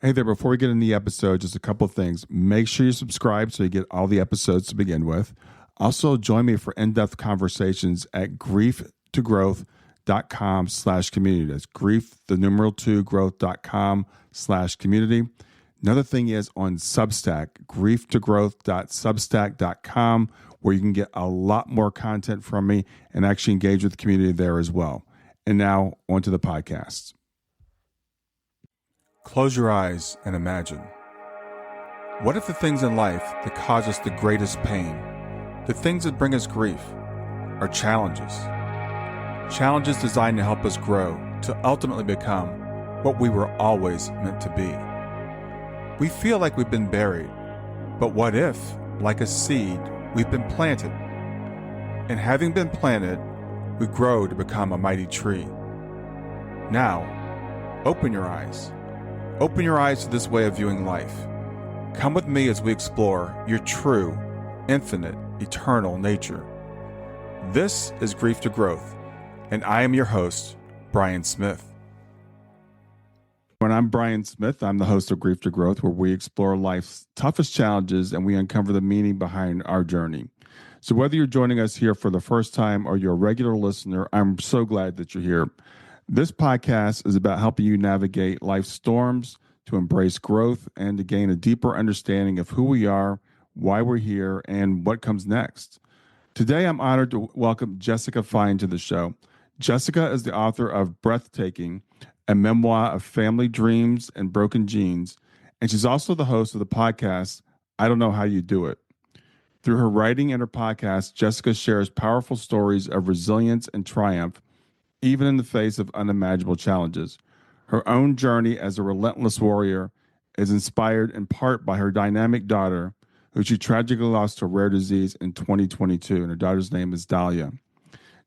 Hey there, before we get in the episode, just a couple of things. Make sure you subscribe so you get all the episodes to begin with. Also, join me for in-depth conversations at growth.com/community. That's grief, the numeral 2, growth.com/community. Another thing is on Substack, growth2growth.substack.com, where you can get a lot more content from me and actually engage with the community there as well. And now, onto the podcast. Close your eyes and imagine. What if the things in life that cause us the greatest pain, the things that bring us grief, are challenges? Challenges designed to help us grow, to ultimately become what we were always meant to be. We feel like we've been buried, but what if, like a seed, we've been planted? And having been planted, we grow to become a mighty tree. Now, open your eyes. Open your eyes to this way of viewing life. Come with me as we explore your true, infinite, eternal nature. This is Grief to Growth, and I am your host, Brian Smith. When I'm Brian Smith, I'm the host of Grief to Growth, where we explore life's toughest challenges and we uncover the meaning behind our journey. So whether you're joining us here for the first time or you're a regular listener, I'm so glad that you're here. This podcast is about helping you navigate life's storms, to embrace growth, and to gain a deeper understanding of who we are, why we're here, and what comes next. Today, I'm honored to welcome Jessica Fein to the show. Jessica is the author of Breathtaking, a memoir of family dreams and broken genes, and she's also the host of the podcast, I Don't Know How You Do It. Through her writing and her podcast, Jessica shares powerful stories of resilience and triumph, even in the face of unimaginable challenges. Her own journey as a relentless warrior is inspired in part by her dynamic daughter, who she tragically lost to a rare disease in 2022, and her daughter's name is Dahlia.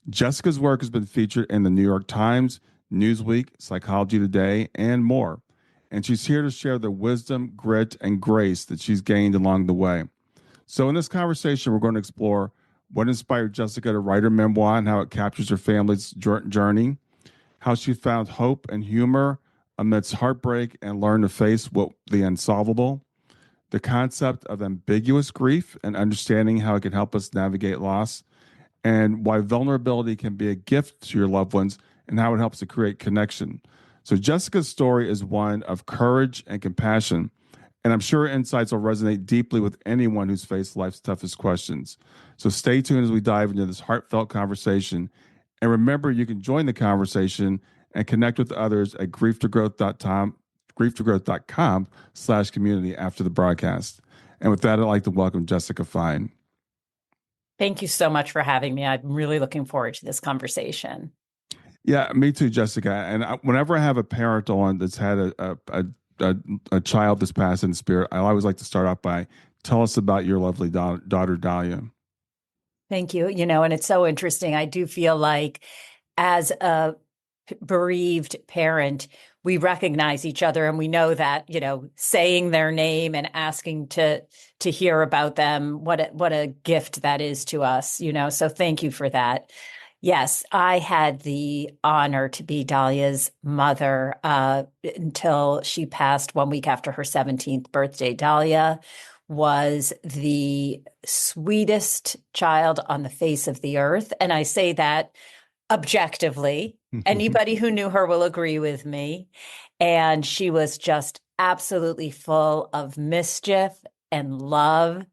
Jessica's work has been featured in the New York Times, Newsweek, Psychology Today, and more. And she's here to share the wisdom, grit, and grace that she's gained along the way. So in this conversation, we're going to explore what inspired Jessica to write her memoir and how it captures her family's journey, how she found hope and humor amidst heartbreak and learned to face the unsolvable, the concept of ambiguous grief and understanding how it can help us navigate loss, and why vulnerability can be a gift to your loved ones and how it helps to create connection. So Jessica's story is one of courage and compassion, and I'm sure her insights will resonate deeply with anyone who's faced life's toughest questions. So stay tuned as we dive into this heartfelt conversation. And remember, you can join the conversation and connect with others at grieftogrowth.com/community after the broadcast. And with that, I'd like to welcome Jessica Fein. Thank you so much for having me. I'm really looking forward to this conversation. Yeah, me too, Jessica. And whenever I have a parent on that's had a child that's passed in spirit, I always like to start off by tell us about your lovely daughter, Dahlia. Thank you. And it's so interesting. I do feel like as a bereaved parent, we recognize each other and we know that, saying their name and asking to hear about them, what a gift that is to us, so thank you for that. Yes, I had the honor to be Dahlia's mother until she passed 1 week after her 17th birthday. Dahlia was the sweetest child on the face of the earth. And I say that objectively. Anybody who knew her will agree with me. And she was just absolutely full of mischief and love.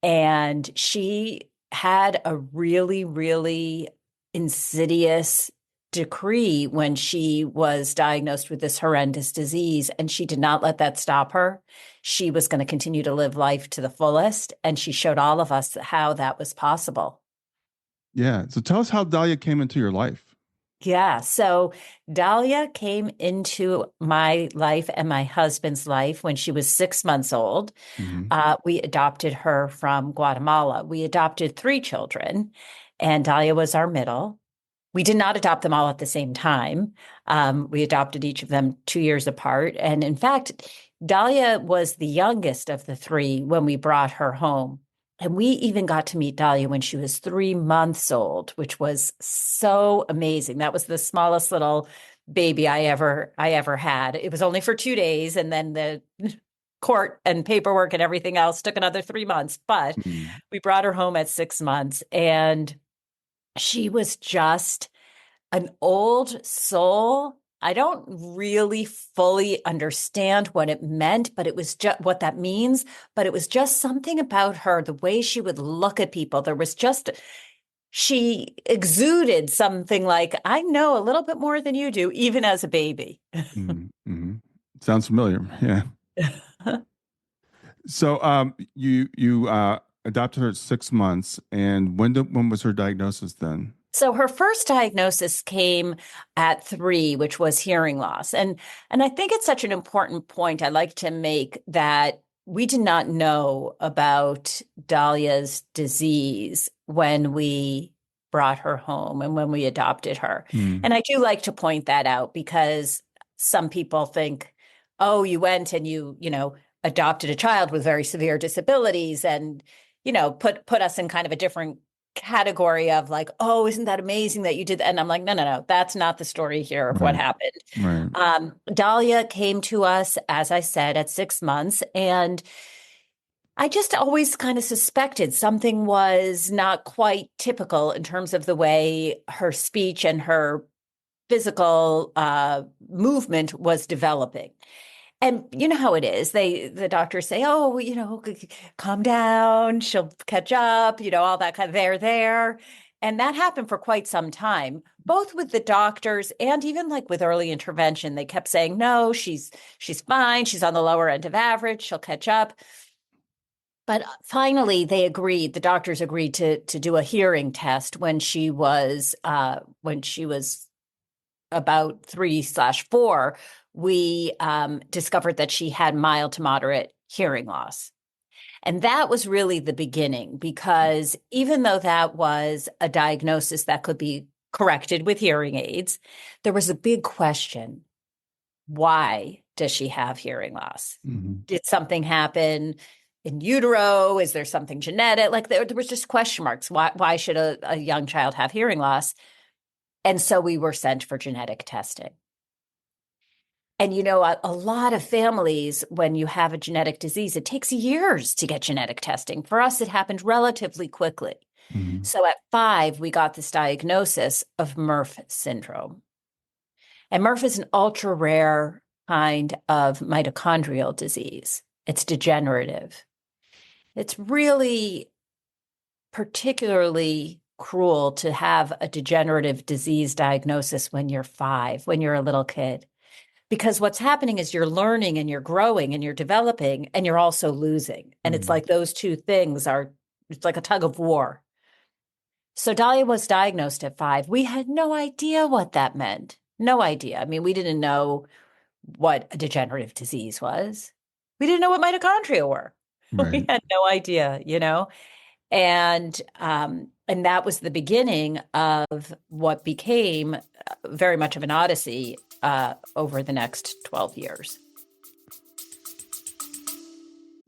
And she had a really, really insidious decree when she was diagnosed with this horrendous disease, and she did not let that stop her. She was going to continue to live life to the fullest, and she showed all of us how that was possible. Yeah. So tell us how Dahlia came into your life. Yeah. So Dahlia came into my life and my husband's life when she was 6 months old. We adopted her from Guatemala. We adopted 3 children, and Dahlia was our middle. We did not adopt them all at the same time. We adopted each of them 2 years apart. And in fact, Dahlia was the youngest of the 3 when we brought her home. And we even got to meet Dahlia when she was 3 months old, which was so amazing. That was the smallest little baby I ever had. It was only for 2 days, and then the court and paperwork and everything else took another 3 months. But Mm, we brought her home at 6 months, and she was just an old soul. I don't really fully understand what it meant, but it was just what that means. But it was just something about her, the way she would look at people. She exuded something like, I know a little bit more than you do, even as a baby. mm. Sounds familiar. Yeah. So, you adopted her at 6 months, and when was her diagnosis then? So her first diagnosis came at 3, which was hearing loss. And I think it's such an important point I like to make, that we did not know about Dahlia's disease when we brought her home and when we adopted her. Mm, And I do like to point that out, because some people think, oh, you went and adopted a child with very severe disabilities, and put us in kind of a different category of like, oh, isn't that amazing that you did that? And I'm like, no, no, no, that's not the story here of what right, happened. right. Dahlia came to us, as I said, at 6 months, and I just always kind of suspected something was not quite typical in terms of the way her speech and her physical movement was developing. And you know how it is. The doctors say, oh, calm down, she'll catch up, all that kind of there. And that happened for quite some time, both with the doctors and even like with early intervention. They kept saying, no, she's fine. She's on the lower end of average. She'll catch up. But finally, the doctors agreed to do a hearing test when she was about 3/4. We discovered that she had mild to moderate hearing loss. And that was really the beginning, because even though that was a diagnosis that could be corrected with hearing aids, there was a big question. Why does she have hearing loss? Hmm. Did something happen in utero? Is there something genetic? Like there was just question marks. Why should a young child have hearing loss? And so we were sent for genetic testing. And a lot of families, when you have a genetic disease, it takes years to get genetic testing. For us, it happened relatively quickly. Hmm. So at 5, we got this diagnosis of Murph syndrome. And Murph is an ultra rare kind of mitochondrial disease. It's degenerative. It's really particularly cruel to have a degenerative disease diagnosis when you're 5, when you're a little kid. Because what's happening is you're learning and you're growing and you're developing, and you're also losing. And it's Hmm. like those two things it's like a tug of war. So Dahlia was diagnosed at 5. We had no idea what that meant. No idea. I mean, we didn't know what a degenerative disease was. We didn't know what mitochondria were. We Right. had no idea. And that was the beginning of what became very much of an odyssey over the next 12 years.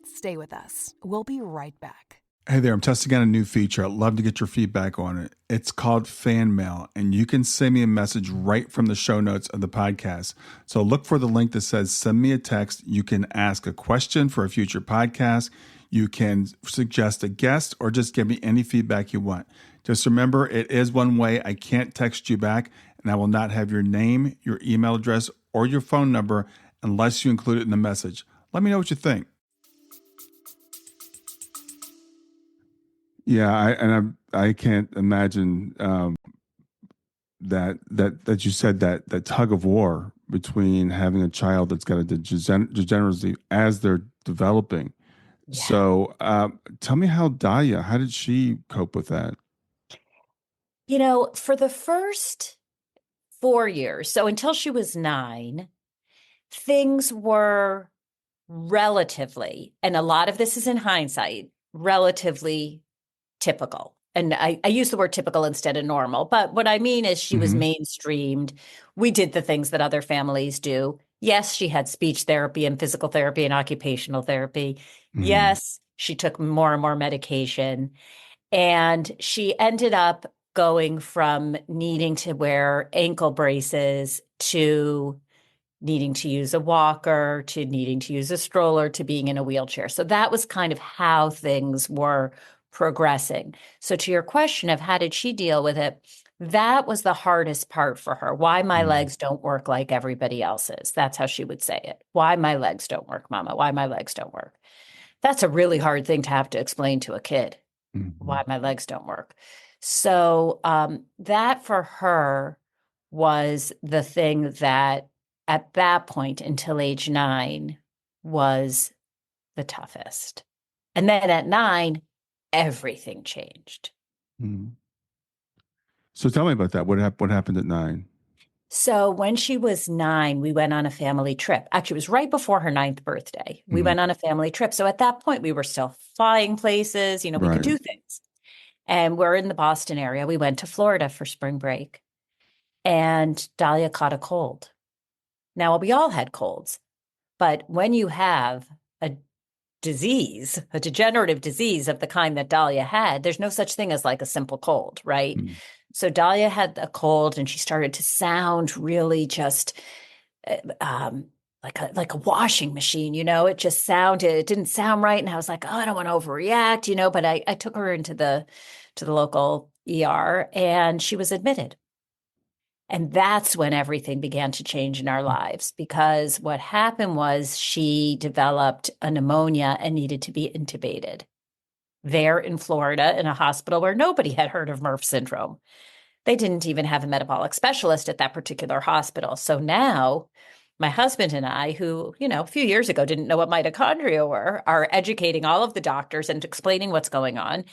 Stay with us. We'll be right back. Hey there, I'm testing out a new feature. I'd love to get your feedback on it. It's called Fan Mail, and you can send me a message right from the show notes of the podcast. So look for the link that says send me a text. You can ask a question for a future podcast. You can suggest a guest or just give me any feedback you want. Just remember, it is one way. I can't text you back, and I will not have your name, your email address, or your phone number unless you include it in the message. Let me know what you think. Yeah, I can't imagine that you said that tug of war between having a child that's got a degeneracy as they're developing. Yeah. So, tell me how did she cope with that? For the first 4 years, so until she was 9, things were relatively, and a lot of this is in hindsight, relatively typical. And I use the word typical instead of normal, but what I mean is she was Hmm. mainstreamed. We did the things that other families do. Yes, she had speech therapy and physical therapy and occupational therapy. Hmm. Yes, she took more and more medication. And she ended up going from needing to wear ankle braces to needing to use a walker, to needing to use a stroller, to being in a wheelchair. So that was kind of how things were progressing. So to your question of how did she deal with it, that was the hardest part for her. Why my legs don't work like everybody else's. That's how she would say it. Why my legs don't work, Mama? Why my legs don't work? That's a really hard thing to have to explain to a kid. Why my legs don't work. So that for her was the thing that at that point until age 9 was the toughest. And then at 9, everything changed. So tell me about that. What happened at 9? So when she was 9, we went on a family trip. Actually, it was right before her 9th birthday. We went on a family trip. So at that point, we were still flying places. We could do things. And we're in the Boston area. We went to Florida for spring break. And Dahlia caught a cold. Now, we all had colds. But when you have a disease, a degenerative disease of the kind that Dahlia had, there's no such thing as like a simple cold, right? So Dahlia had a cold and she started to sound really just like a washing machine, it just it didn't sound right. And I was like, oh, I don't want to overreact, but I took her into the local ER and she was admitted. And that's when everything began to change in our lives, because what happened was she developed a pneumonia and needed to be intubated there in Florida in a hospital where nobody had heard of Murph syndrome. They didn't even have a metabolic specialist at that particular hospital. So now my husband and I, who, a few years ago didn't know what mitochondria were, are educating all of the doctors and explaining what's going on.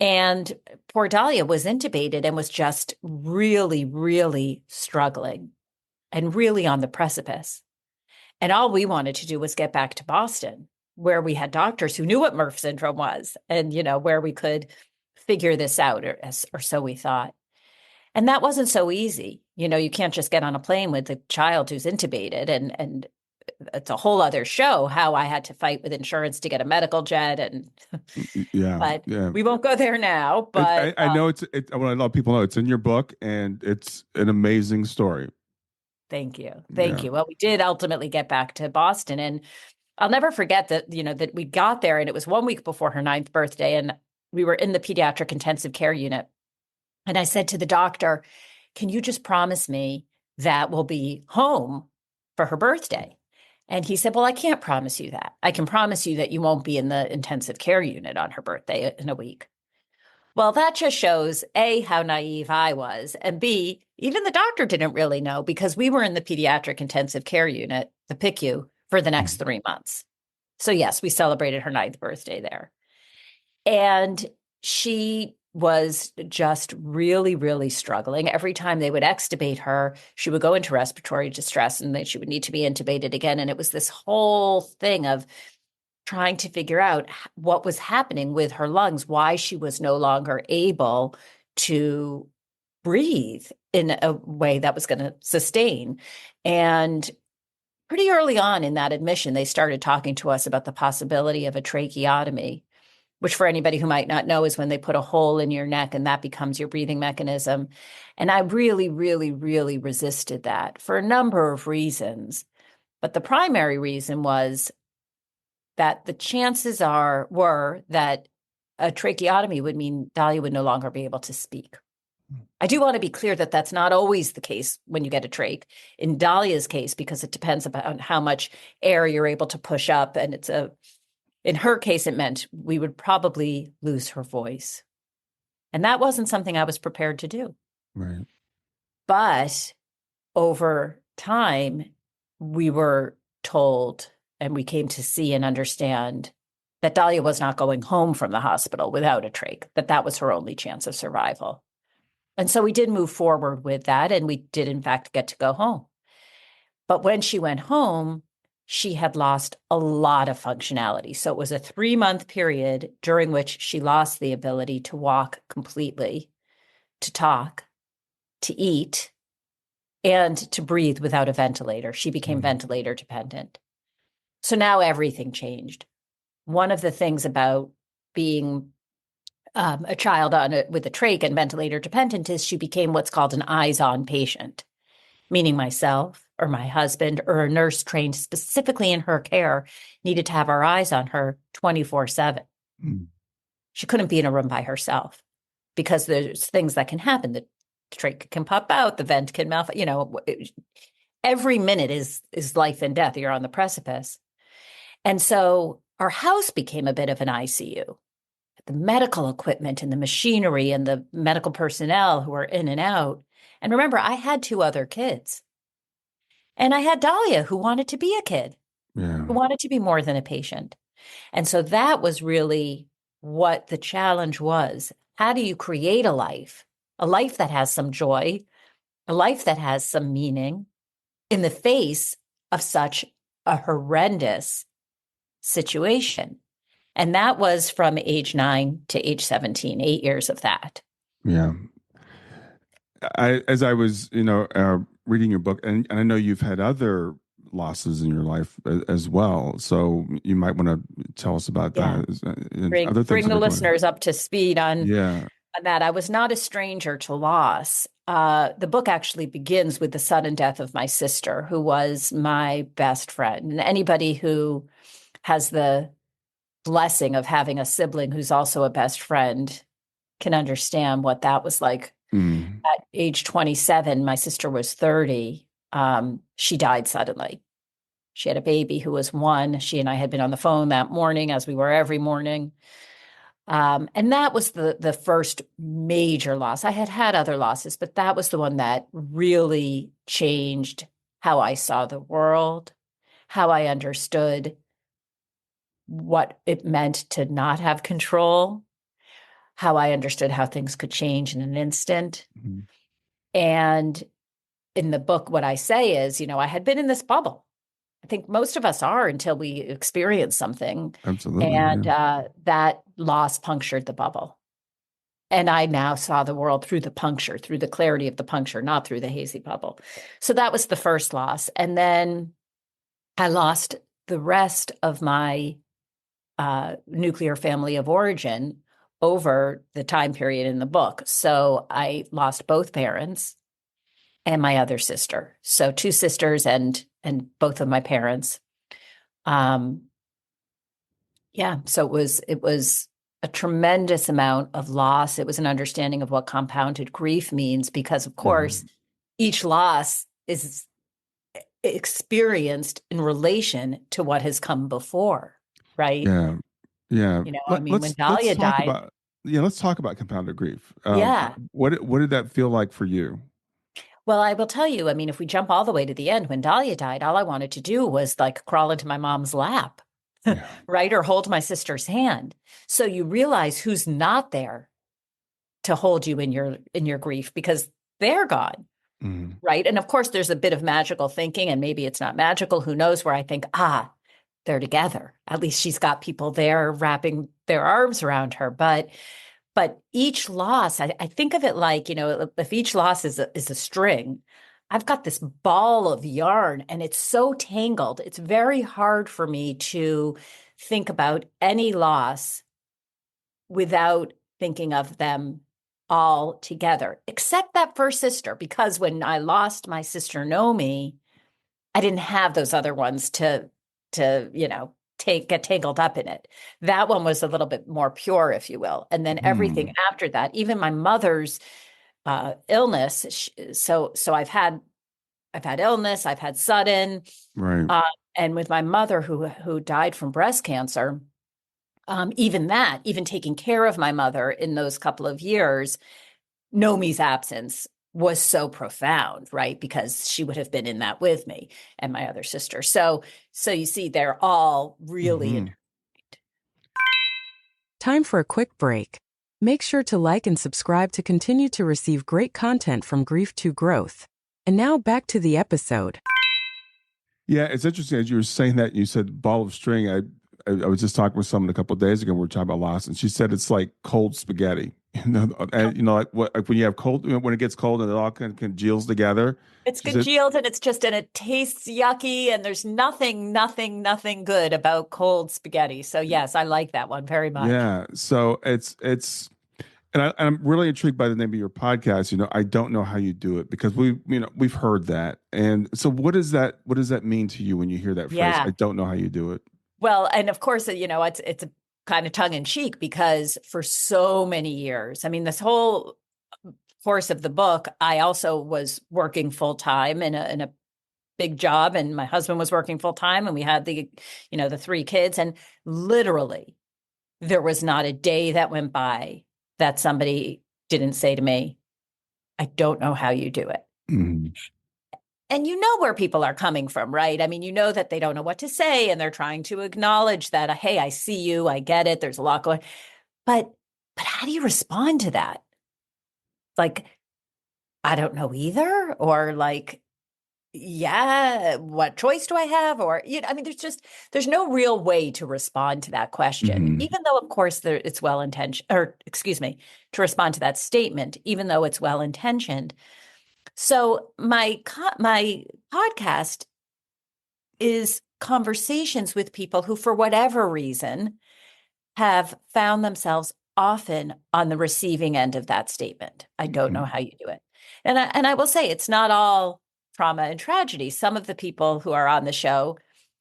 And poor Dahlia was intubated and was just really, really struggling and really on the precipice. And all we wanted to do was get back to Boston, where we had doctors who knew what Murph syndrome was and, where we could figure this out, or so we thought. And that wasn't so easy. You can't just get on a plane with a child who's intubated, and it's a whole other show how I had to fight with insurance to get a medical jet. And but we won't go there now. But I know what a lot of people know, it's in your book and it's an amazing story. Thank you. Thank you. Well, we did ultimately get back to Boston, and I'll never forget that, that we got there and it was 1 week before her 9th birthday and we were in the pediatric intensive care unit. And I said to the doctor, can you just promise me that we'll be home for her birthday? And he said, well, I can't promise you that. I can promise you that you won't be in the intensive care unit on her birthday in a week. Well, that just shows, A, how naive I was, and B, even the doctor didn't really know, because we were in the pediatric intensive care unit, the PICU, for the next 3 months. So yes, we celebrated her 9th birthday there. And she was just really, really struggling. Every time they would extubate her, she would go into respiratory distress and then she would need to be intubated again. And it was this whole thing of trying to figure out what was happening with her lungs, why she was no longer able to breathe in a way that was going to sustain. And pretty early on in that admission, they started talking to us about the possibility of a tracheotomy, which for anybody who might not know is when they put a hole in your neck and that becomes your breathing mechanism. And I really, really, really resisted that for a number of reasons. But the primary reason was that the chances were that a tracheotomy would mean Dahlia would no longer be able to speak. I do want to be clear that that's not always the case when you get a trach. In Dahlia's case, because it depends on how much air you're able to push up, and in her case, it meant we would probably lose her voice. And that wasn't something I was prepared to do. Right. But over time, we were told, and we came to see and understand, that Dahlia was not going home from the hospital without a trach, that was her only chance of survival. And so we did move forward with that, and we did, in fact, get to go home. But when she went home, she had lost a lot of functionality. So it was a 3-month period during which she lost the ability to walk completely, to talk, to eat, and to breathe without a ventilator. She became ventilator dependent. So now everything changed. One of the things about being a child with a trach and ventilator dependent is she became what's called an eyes-on patient. meaning myself or my husband or a nurse trained specifically in her care, needed to have our eyes on her 24/7. Mm. She couldn't be in a room by herself because there's things that can happen. The trach can pop out, the vent can every minute is life and death. You're on the precipice. And so our house became a bit of an ICU. The medical equipment and the machinery and the medical personnel who were in and out. And remember, I had 2 other kids. And I had Dahlia, who wanted to be a kid, who wanted to be more than a patient. And so that was really what the challenge was. How do you create a life that has some joy, a life that has some meaning in the face of such a horrendous situation? And that was from age 9 to age 17, 8 years of that. Yeah. As I was, reading your book, and I know you've had other losses in your life as well. So you might want to tell us about that. And Bring other things the listeners up to speed on that. I was not a stranger to loss. The book actually begins with the sudden death of my sister, who was my best friend. And anybody who has the blessing of having a sibling who's also a best friend can understand what that was like. At age 27, my sister was 30. She died suddenly. She had a baby who was 1. She and I had been on the phone that morning, as we were every morning. And that was the first major loss. I had other losses, but that was the one that really changed how I saw the world, how I understood what it meant to not have control, how I understood how things could change in an instant. Mm-hmm. And in the book, what I say is, I had been in this bubble. I think most of us are until we experience something. Absolutely. And that loss punctured the bubble. And I now saw the world through the puncture, through the clarity of the puncture, not through the hazy bubble. So that was the first loss. And then I lost the rest of my nuclear family of origin over the time period in the book. So I lost both parents and my other sister. So 2 sisters and both of my parents. So it was a tremendous amount of loss. It was an understanding of what compounded grief means, because of course, each loss is experienced in relation to what has come before, right? Yeah. Yeah. When Dahlia died. Let's talk about compounded grief. Yeah. What did that feel like for you? Well, I will tell you, if we jump all the way to the end, when Dahlia died, all I wanted to do was like crawl into my mom's lap, right? Or hold my sister's hand. So you realize who's not there to hold you in your grief, because they're gone. Mm-hmm. Right. And of course, there's a bit of magical thinking, and maybe it's not magical. Who knows, where I think, they're together. At least she's got people there wrapping their arms around her. But each loss, I think of it like, if each loss is a string, I've got this ball of yarn and it's so tangled. It's very hard for me to think about any loss without thinking of them all together, except that first sister, because when I lost my sister Nomi, I didn't have those other ones to get tangled up in it. That one was a little bit more pure, if you will. And then everything after that, even my mother's illness. So I've had illness, I've had sudden, right. And with my mother who died from breast cancer, even taking care of my mother in those couple of years, Nomi's absence was so profound, right? Because she would have been in that with me and my other sister. So you see, they're all really intertwined. Time for a quick break. Make sure to like and subscribe to continue to receive great content from Grief to Growth. And now back to the episode. Yeah, it's interesting as you were saying that. You said ball of string. I was just talking with someone a couple of days ago. We were talking about loss, and she said it's like cold spaghetti. Like when you have cold, when it gets cold and it all kind of congeals together. It's congealed, and it tastes yucky, and there's nothing good about cold spaghetti. So yes, I like that one very much. Yeah, so it's And I'm really intrigued by the name of your podcast. I don't know how you do it because we've heard that. And so what does that mean to you when you hear that phrase? I Yeah. don't know how you do it. Well, and of course, it's a kind of tongue in cheek because for so many years, I mean, this whole course of the book, I also was working full time in a big job, and my husband was working full time, and we had the three kids, and literally there was not a day that went by that somebody didn't say to me, I don't know how you do it. Mhm. And you know where people are coming from, right? I mean, you know that they don't know what to say and they're trying to acknowledge that, hey, I see you, I get it, there's a lot going. But how do you respond to that? Like, I don't know either, or like, yeah, what choice do I have? Or, I mean, there's no real way to respond to that question, Mhm. even though, of course, it's well intentioned, or excuse me, to respond to that statement, even though it's well intentioned. So my podcast is conversations with people who, for whatever reason, have found themselves often on the receiving end of that statement. I don't know Mhm. how you do it. And I will say it's not all trauma and tragedy. Some of the people who are on the show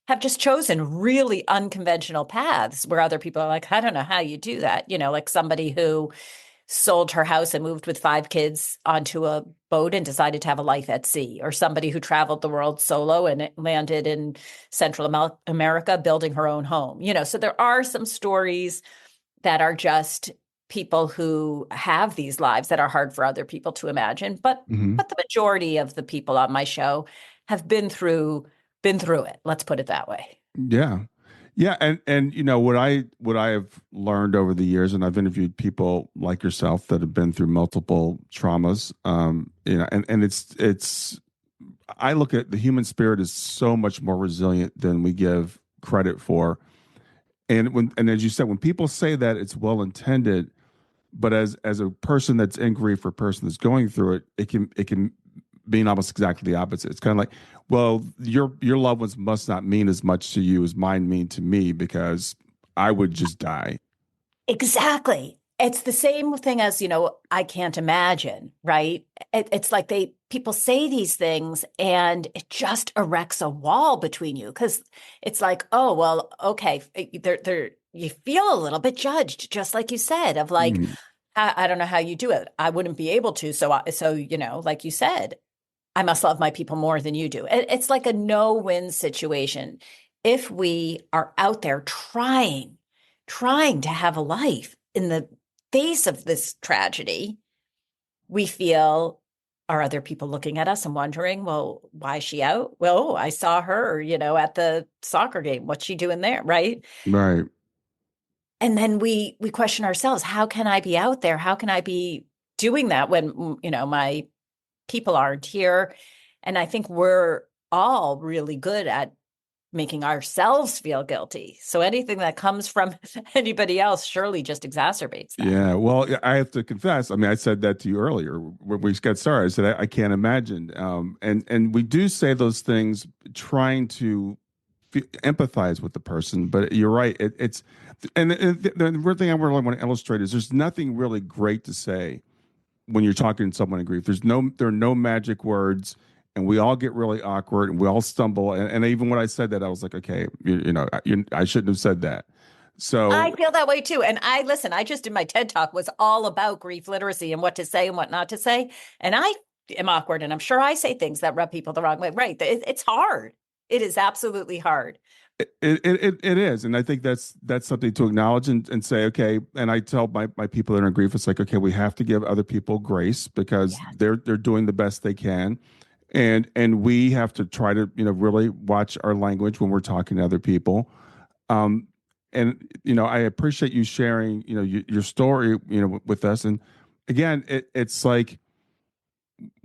have just chosen really unconventional paths where other people are like, I don't know how you do that. Like somebody who sold her house and moved with five kids onto a boat and decided to have a life at sea, or somebody who traveled the world solo and landed in Central America building her own home. So there are some stories that are just people who have these lives that are hard for other people to imagine. But Mhm. but the majority of the people on my show have been through it. Let's put it that way. Yeah. Yeah, and what I have learned over the years, and I've interviewed people like yourself that have been through multiple traumas. And it's I look at the human spirit as so much more resilient than we give credit for. And as you said, when people say that, it's well intended, but as a person that's in grief or a person that's going through it, it can mean almost exactly the opposite. It's kind of like, well, your loved ones must not mean as much to you as mine mean to me because I would just die. Exactly. It's the same thing as, I can't imagine, right? It's like people say these things and it just erects a wall between you because it's like, oh, well, okay, you feel a little bit judged, just like you said, of like, Mm, I don't know how you do it. I wouldn't be able to. So, like you said, I must love my people more than you do. It's like a no-win situation. If we are out there trying to have a life in the face of this tragedy, we feel, are other people looking at us and wondering, well, why is she out? Well, I saw her, at the soccer game. What's she doing there? Right. right. And then we question ourselves, how can I be out there? How can I be doing that when, my people aren't here? And I think we're all really good at making ourselves feel guilty. So anything that comes from anybody else surely just exacerbates that. Yeah. Well, I have to confess. I mean, I said that to you earlier when we got started. I said I can't imagine. And we do say those things trying to empathize with the person, but you're right. It's and the real thing I really want to illustrate is there's nothing really great to say when you're talking to someone in grief. There are no magic words, and we all get really awkward and we all stumble. And even when I said that, I was like, okay, I shouldn't have said that. I So feel that way too. And I just did my TED talk was all about grief literacy and what to say and what not to say. And I am awkward and I'm sure I say things that rub people the wrong way. Right. It's hard. It is absolutely hard. it is, and I think that's something to acknowledge and say, okay. And I tell my people that are in grief, it's like, okay, we have to give other people grace because Yeah. they're doing the best they can, and we have to try to really watch our language when we're talking to other people. Um, and I appreciate you sharing your story with us. And again, it's like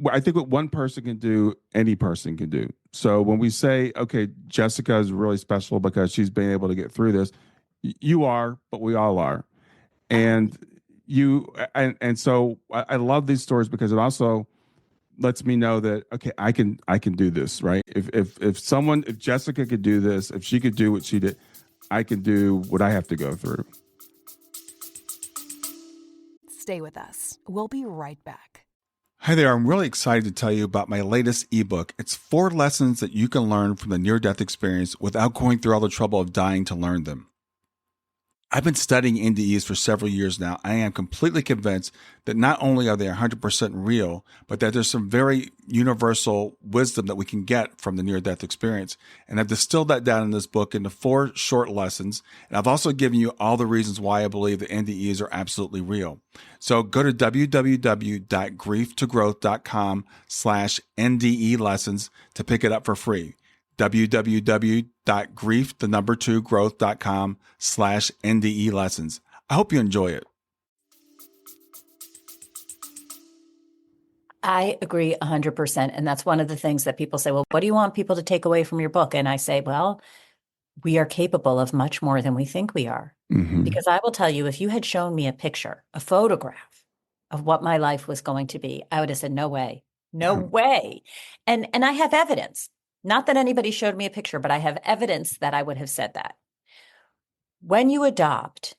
I think what one person can do, any person can do. So when we say, okay, Jessica is really special because she's been able to get through this, you are, but we all are. Oh, And and so I love these stories because it also lets me know that okay, I can do this, right? If Jessica could do this, if she could do what she did, I can do what I have to go through. Stay with us. We'll be right back. Hi there, I'm really excited to tell you about my latest ebook. It's 4 lessons that you can learn from the near-death experience without going through all the trouble of dying to learn them. I've been studying NDEs for several years now. I am completely convinced that not only are they 100% real, but that there's some very universal wisdom that we can get from the near-death experience. And I've distilled that down in this book into 4 short lessons. And I've also given you all the reasons why I believe that NDEs are absolutely real. So go to www.grieftogrowth.com/NDE lessons to pick it up for free. www.griefthe2growth.com/NDE lessons. I hope you enjoy it. I agree 100%. And that's one of the things that people say, well, what do you want people to take away from your book? And I say, well, we are capable of much more than we think we are. Mm-hmm. Because I will tell you, if you had shown me a picture, a photograph of what my life was going to be, I would have said, no way, no way. And I have evidence. Not that anybody showed me a picture, but I have evidence that I would have said that. When you adopt,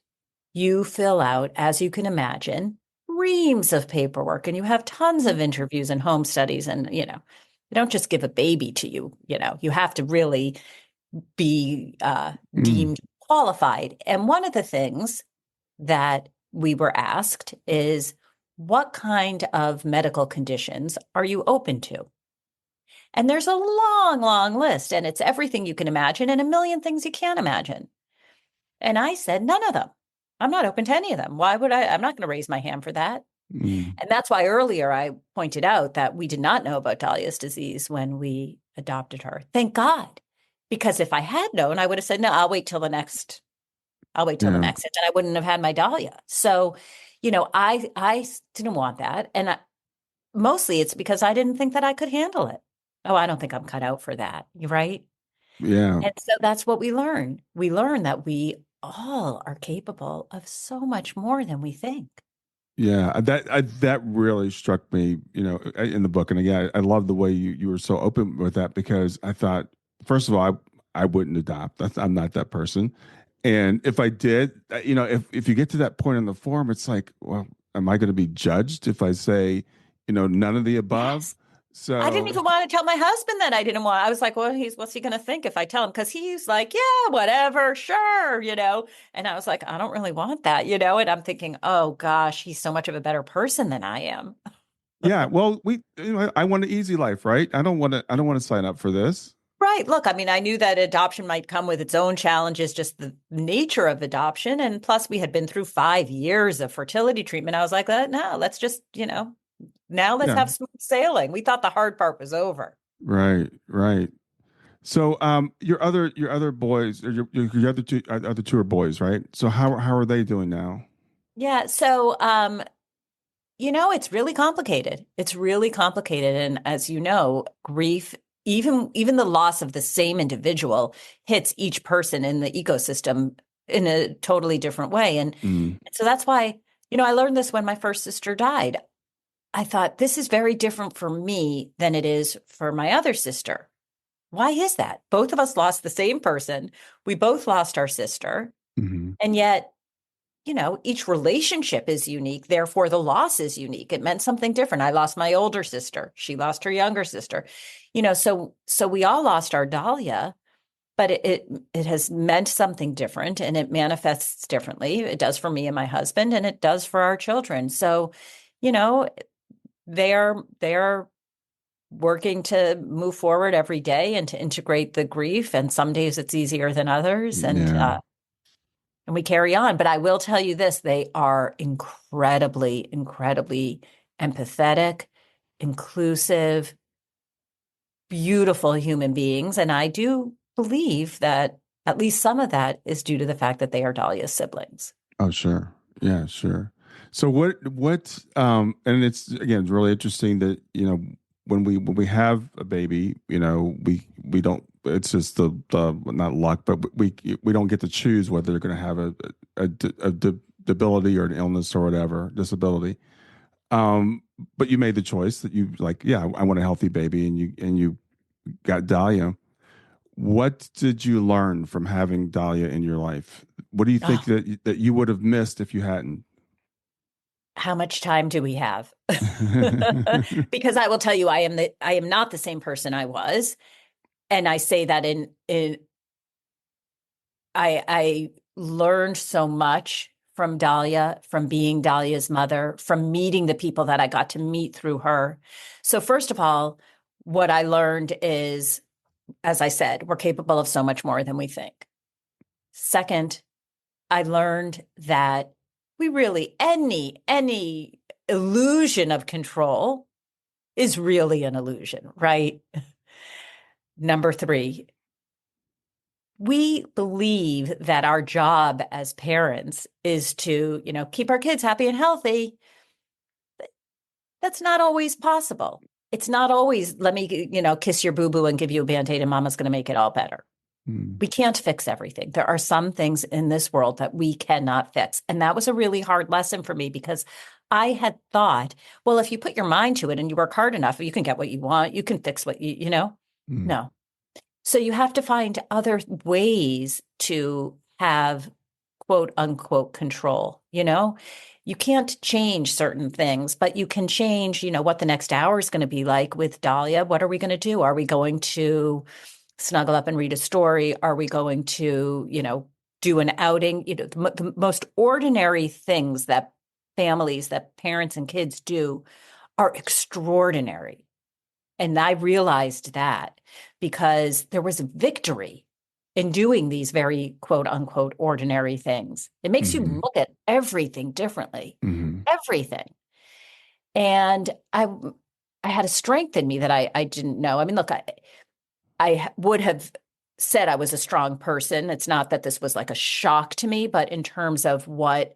you fill out, as you can imagine, reams of paperwork, and you have tons of interviews and home studies. And, they don't just give a baby to you, you have to really be deemed qualified. And one of the things that we were asked is, what kind of medical conditions are you open to? And there's a long, long list, and it's everything you can imagine and a million things you can't imagine. And I said, none of them. I'm not open to any of them. Why would I? I'm not going to raise my hand for that. And that's why earlier I pointed out that we did not know about Dahlia's disease when we adopted her. Thank God. Because if I had known, I would have said, no, I'll wait till the next. And then I wouldn't have had my Dahlia. So, I didn't want that. And mostly it's because I didn't think that I could handle it. Oh, I don't think I'm cut out for that. You're right. Yeah. And so that's what we learn. We learn that we all are capable of so much more than we think. Yeah, that really struck me, in the book. And again, I love the way you were so open with that, because I thought, first of all, I wouldn't adopt. I'm not that person. And if I did, if you get to that point in the form, it's like, well, am I going to be judged if I say, none of the above? Yes. So I didn't even want to tell my husband that I didn't want. I was like, well, what's he going to think if I tell him? Because he's like, yeah, whatever, sure, And I was like, I don't really want that, And I'm thinking, oh gosh, he's so much of a better person than I am. yeah, well, I want an easy life, right? I don't want to sign up for this. Right. Look, I mean, I knew that adoption might come with its own challenges, just the nature of adoption. And plus, we had been through 5 years of fertility treatment. I was like, no, let's just, now let's have smooth sailing. We thought the hard part was over. Right, right. So, your other boys, or your other two are boys, right? So how are they doing now? Yeah. So, it's really complicated. It's really complicated. And as you know, grief, even the loss of the same individual, hits each person in the ecosystem in a totally different way. And so that's why, I learned this when my first sister died. I thought, this is very different for me than it is for my other sister. Why is that? Both of us lost the same person. We both lost our sister. And yet, each relationship is unique. Therefore, the loss is unique. It meant something different. I lost my older sister. She lost her younger sister. So we all lost our Dahlia, but it has meant something different, and it manifests differently. It does for me and my husband, and it does for our children. So, they are working to move forward every day and to integrate the grief. And some days it's easier than others. And we carry on. But I will tell you this, they are incredibly, incredibly empathetic, inclusive, beautiful human beings. And I do believe that at least some of that is due to the fact that they are Dahlia's siblings. Oh, sure. Yeah, sure. So and it's, again, really interesting that, when we have a baby, we don't, it's just the not luck, but we don't get to choose whether they're going to have a debility or an illness or whatever, disability. But you made the choice that you like, yeah, I want a healthy baby, and you got Dahlia. What did you learn from having Dahlia in your life? What do you think that you would have missed if you hadn't? How much time do we have? Because I will tell you, I am not the same person I was. And I say that I learned so much from Dahlia, from being Dahlia's mother, from meeting the people that I got to meet through her. So first of all, what I learned is, as I said, we're capable of so much more than we think. Second, I learned that we really, any illusion of control is really an illusion, right? Number three, we believe that our job as parents is to, keep our kids happy and healthy. That's not always possible. It's not always, let me, kiss your boo-boo and give you a Band-Aid and mama's going to make it all better. We can't fix everything. There are some things in this world that we cannot fix. And that was a really hard lesson for me because I had thought, well, if you put your mind to it and you work hard enough, you can get what you want. You can fix what you know. No. So you have to find other ways to have quote unquote control, You can't change certain things, but you can change, what the next hour is going to be like with Dahlia. What are we going to do? Are we going to snuggle up and read a story? Are we going to, do an outing? The most ordinary things that families, that parents and kids do are extraordinary. And I realized that because there was a victory in doing these very quote unquote ordinary things. It makes you look at everything differently, everything. And I had a strength in me that I didn't know. I mean, look, I would have said I was a strong person. It's not that this was like a shock to me, but in terms of what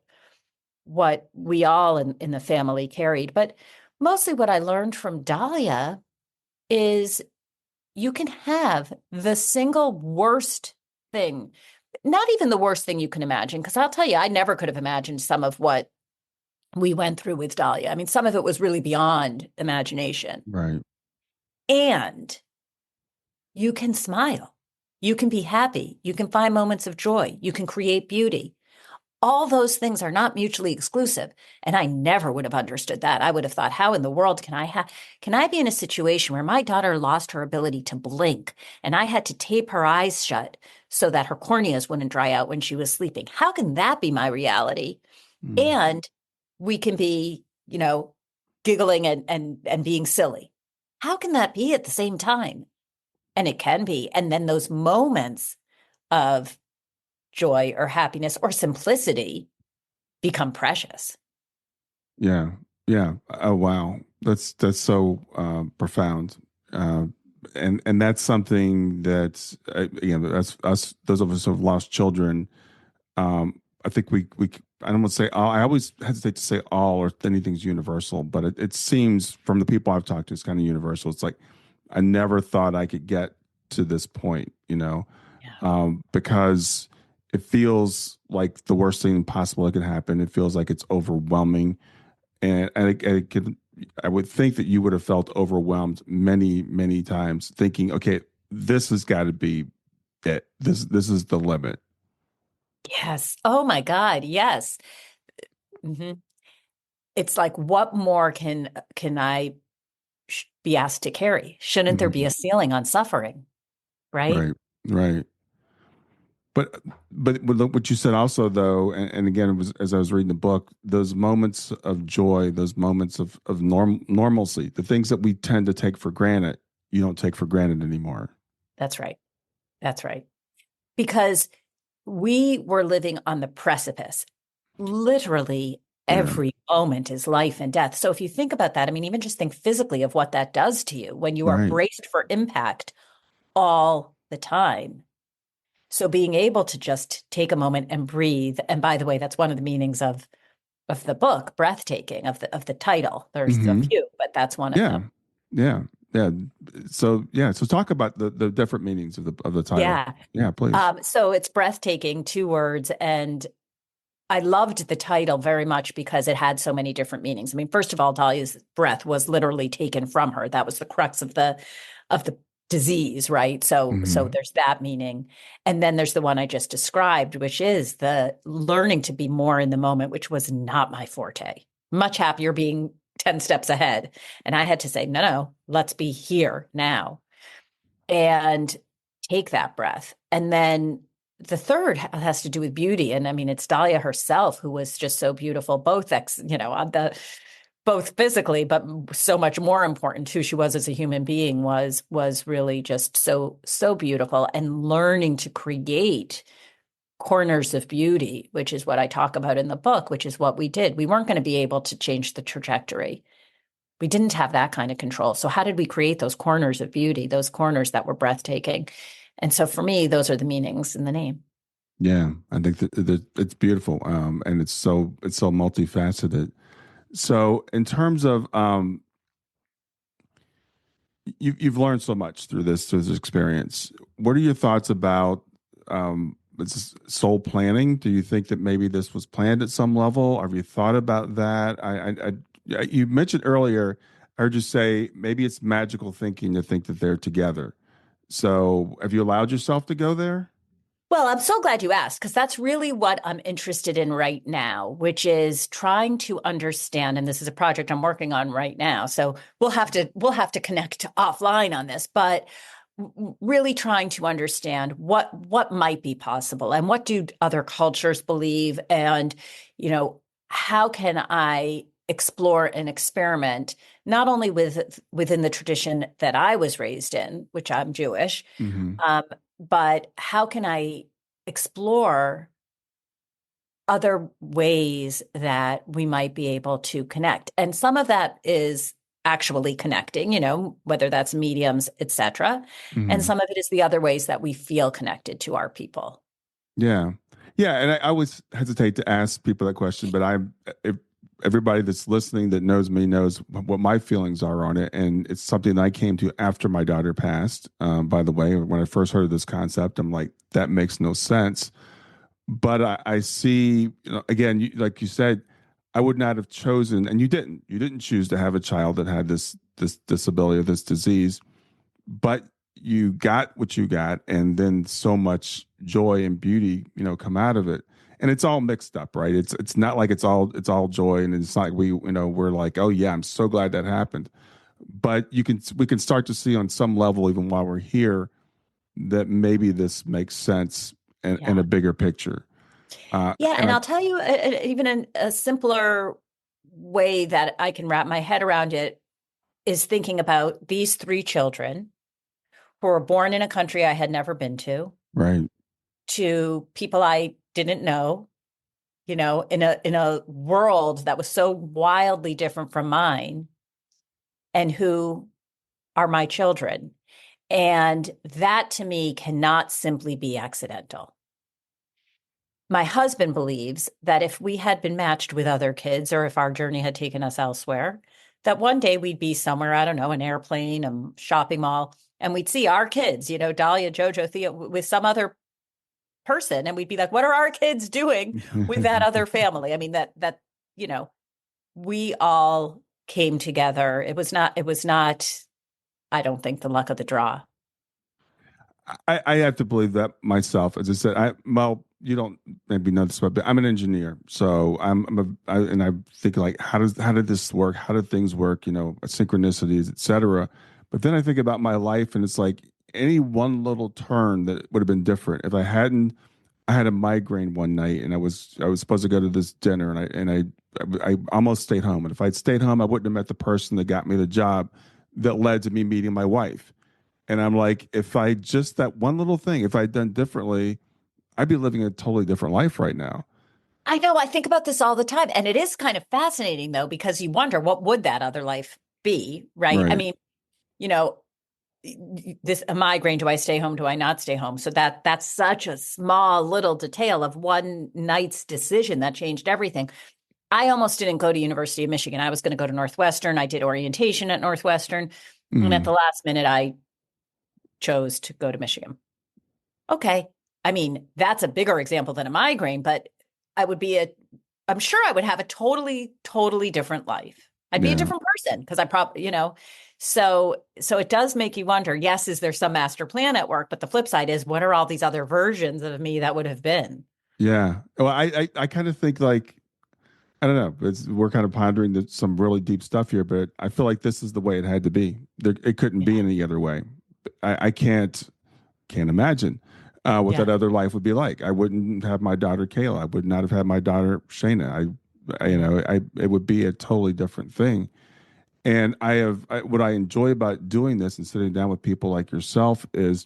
we all in the family carried. But mostly what I learned from Dahlia is you can have the single worst thing, not even the worst thing you can imagine. Because I'll tell you, I never could have imagined some of what we went through with Dahlia. I mean, some of it was really beyond imagination. Right. And you can smile. You can be happy. You can find moments of joy. You can create beauty. All those things are not mutually exclusive. And I never would have understood that. I would have thought, how in the world can I be in a situation where my daughter lost her ability to blink and I had to tape her eyes shut so that her corneas wouldn't dry out when she was sleeping? How can that be my reality? And we can be, giggling and being silly. How can that be at the same time? And it can be. And then those moments of joy or happiness or simplicity become precious. Yeah. Yeah. Oh, wow. That's so profound. And that's something that, that's us, those of us who have lost children. I think I don't want to say all, I always hesitate to say all or anything's universal, but it seems from the people I've talked to, it's kind of universal. It's like, I never thought I could get to this point, because it feels like the worst thing possible that could happen. It feels like it's overwhelming. And I would think that you would have felt overwhelmed many, many times thinking, okay, this has got to be it. This is the limit. Yes. Oh my God. Yes. It's like, what more can I be asked to carry? Shouldn't there be a ceiling on suffering? Right. Right. Right. But what you said also though, and again, it was as I was reading the book, those moments of joy, those moments of normalcy, the things that we tend to take for granted, you don't take for granted anymore. That's right. That's right. Because we were living on the precipice. Literally every moment is life and death. So if you think about that, I mean, even just think physically of what that does to you when you are Right. braced for impact all the time. So being able to just take a moment and breathe. And by the way, that's one of the meanings of the book, Breathtaking, of the title. There's a few, but that's one of them. Yeah. Yeah. So talk about the different meanings of the title. Yeah. Yeah, please. So it's breathtaking, 2 words. And I loved the title very much because it had so many different meanings. I mean, first of all, Dahlia's breath was literally taken from her. That was the crux of the disease, right? So there's that meaning. And then there's the one I just described, which is the learning to be more in the moment, which was not my forte. much happier being 10 steps ahead. And I had to say, no, let's be here now and take that breath. And then the third has to do with beauty. And I mean, it's Dahlia herself who was just so beautiful, both on both physically, but so much more important who she was as a human being was really just so beautiful. And learning to create corners of beauty, which is what I talk about in the book, which is what we did. We weren't going to be able to change the trajectory. We didn't have that kind of control. So how did we create those corners of beauty, those corners that were breathtaking? And so for me, those are the meanings in the name. Yeah, I think that it's beautiful, and it's so multifaceted. So, in terms of you've learned so much through this experience. What are your thoughts about soul planning? Do you think that maybe this was planned at some level? Have you thought about that? You mentioned earlier, I heard you say maybe it's magical thinking to think that they're together. So, have you allowed yourself to go there? Well, I'm so glad you asked, because that's really what I'm interested in right now, which is trying to understand, and this is a project I'm working on right now. So we'll have to connect offline on this, but really trying to understand what might be possible and what do other cultures believe, and how can I explore and experiment not only within the tradition that I was raised in, which I'm Jewish, but how can I explore other ways that we might be able to connect? And some of that is actually connecting, whether that's mediums, etc. And some of it is the other ways that we feel connected to our people. Yeah. Yeah. And I always hesitate to ask people that question, but if everybody that's listening that knows me knows what my feelings are on it. And it's something that I came to after my daughter passed. By the way, when I first heard of this concept, I'm like, that makes no sense. But I see, again, like you said, I would not have chosen, and you didn't choose to have a child that had this disability or this disease, but you got what you got, and then so much joy and beauty, come out of it. And it's all mixed up, right? It's not like it's all joy, and it's not like we're like, oh yeah, I'm so glad that happened. But we can start to see on some level, even while we're here, that maybe this makes sense in a bigger picture. And I'll tell you, even in a simpler way that I can wrap my head around it is thinking about these three children who were born in a country I had never been to, right, to people I didn't know, in a world that was so wildly different from mine, and who are my children. And that to me cannot simply be accidental. My husband believes that if we had been matched with other kids, or if our journey had taken us elsewhere, that one day we'd be somewhere, I don't know, an airplane, a shopping mall, and we'd see our kids, Dahlia, Jojo, Theo, with some other person, and we'd be like, what are our kids doing with that other family? I mean, that we all came together. It was not, I don't think, the luck of the draw. I have to believe that myself. As I said, you don't maybe know this, but I'm an engineer, so and I think like, how did this work? How did things work? Synchronicities, etc. But then I think about my life, and it's like any one little turn that would have been different. If I had a migraine one night, and I was supposed to go to this dinner, and I almost stayed home. And if I'd stayed home, I wouldn't have met the person that got me the job that led to me meeting my wife. And I'm like, if that one little thing, if I'd done differently, I'd be living a totally different life right now. I know. I think about this all the time. And it is kind of fascinating, though, because you wonder, what would that other life be, right? I mean, a migraine, do I stay home? Do I not stay home? So that's such a small little detail of one night's decision that changed everything. I almost didn't go to University of Michigan. I was going to go to Northwestern. I did orientation at Northwestern. And at the last minute, I chose to go to Michigan. Okay. I mean, that's a bigger example than a migraine, but I'm sure I would have a totally, totally different life. I'd be a different person because I probably, so it does make you wonder, yes, is there some master plan at work? But the flip side is, what are all these other versions of me that would have been? Yeah. Well, I kind of think like, I don't know. We're kind of pondering some really deep stuff here, but I feel like this is the way it had to be. It couldn't be Yeah. any other way. I can't imagine what Yeah. that other life would be like. I wouldn't have my daughter Kayla. I would not have had my daughter Shayna. It would be a totally different thing. And what I enjoy about doing this and sitting down with people like yourself is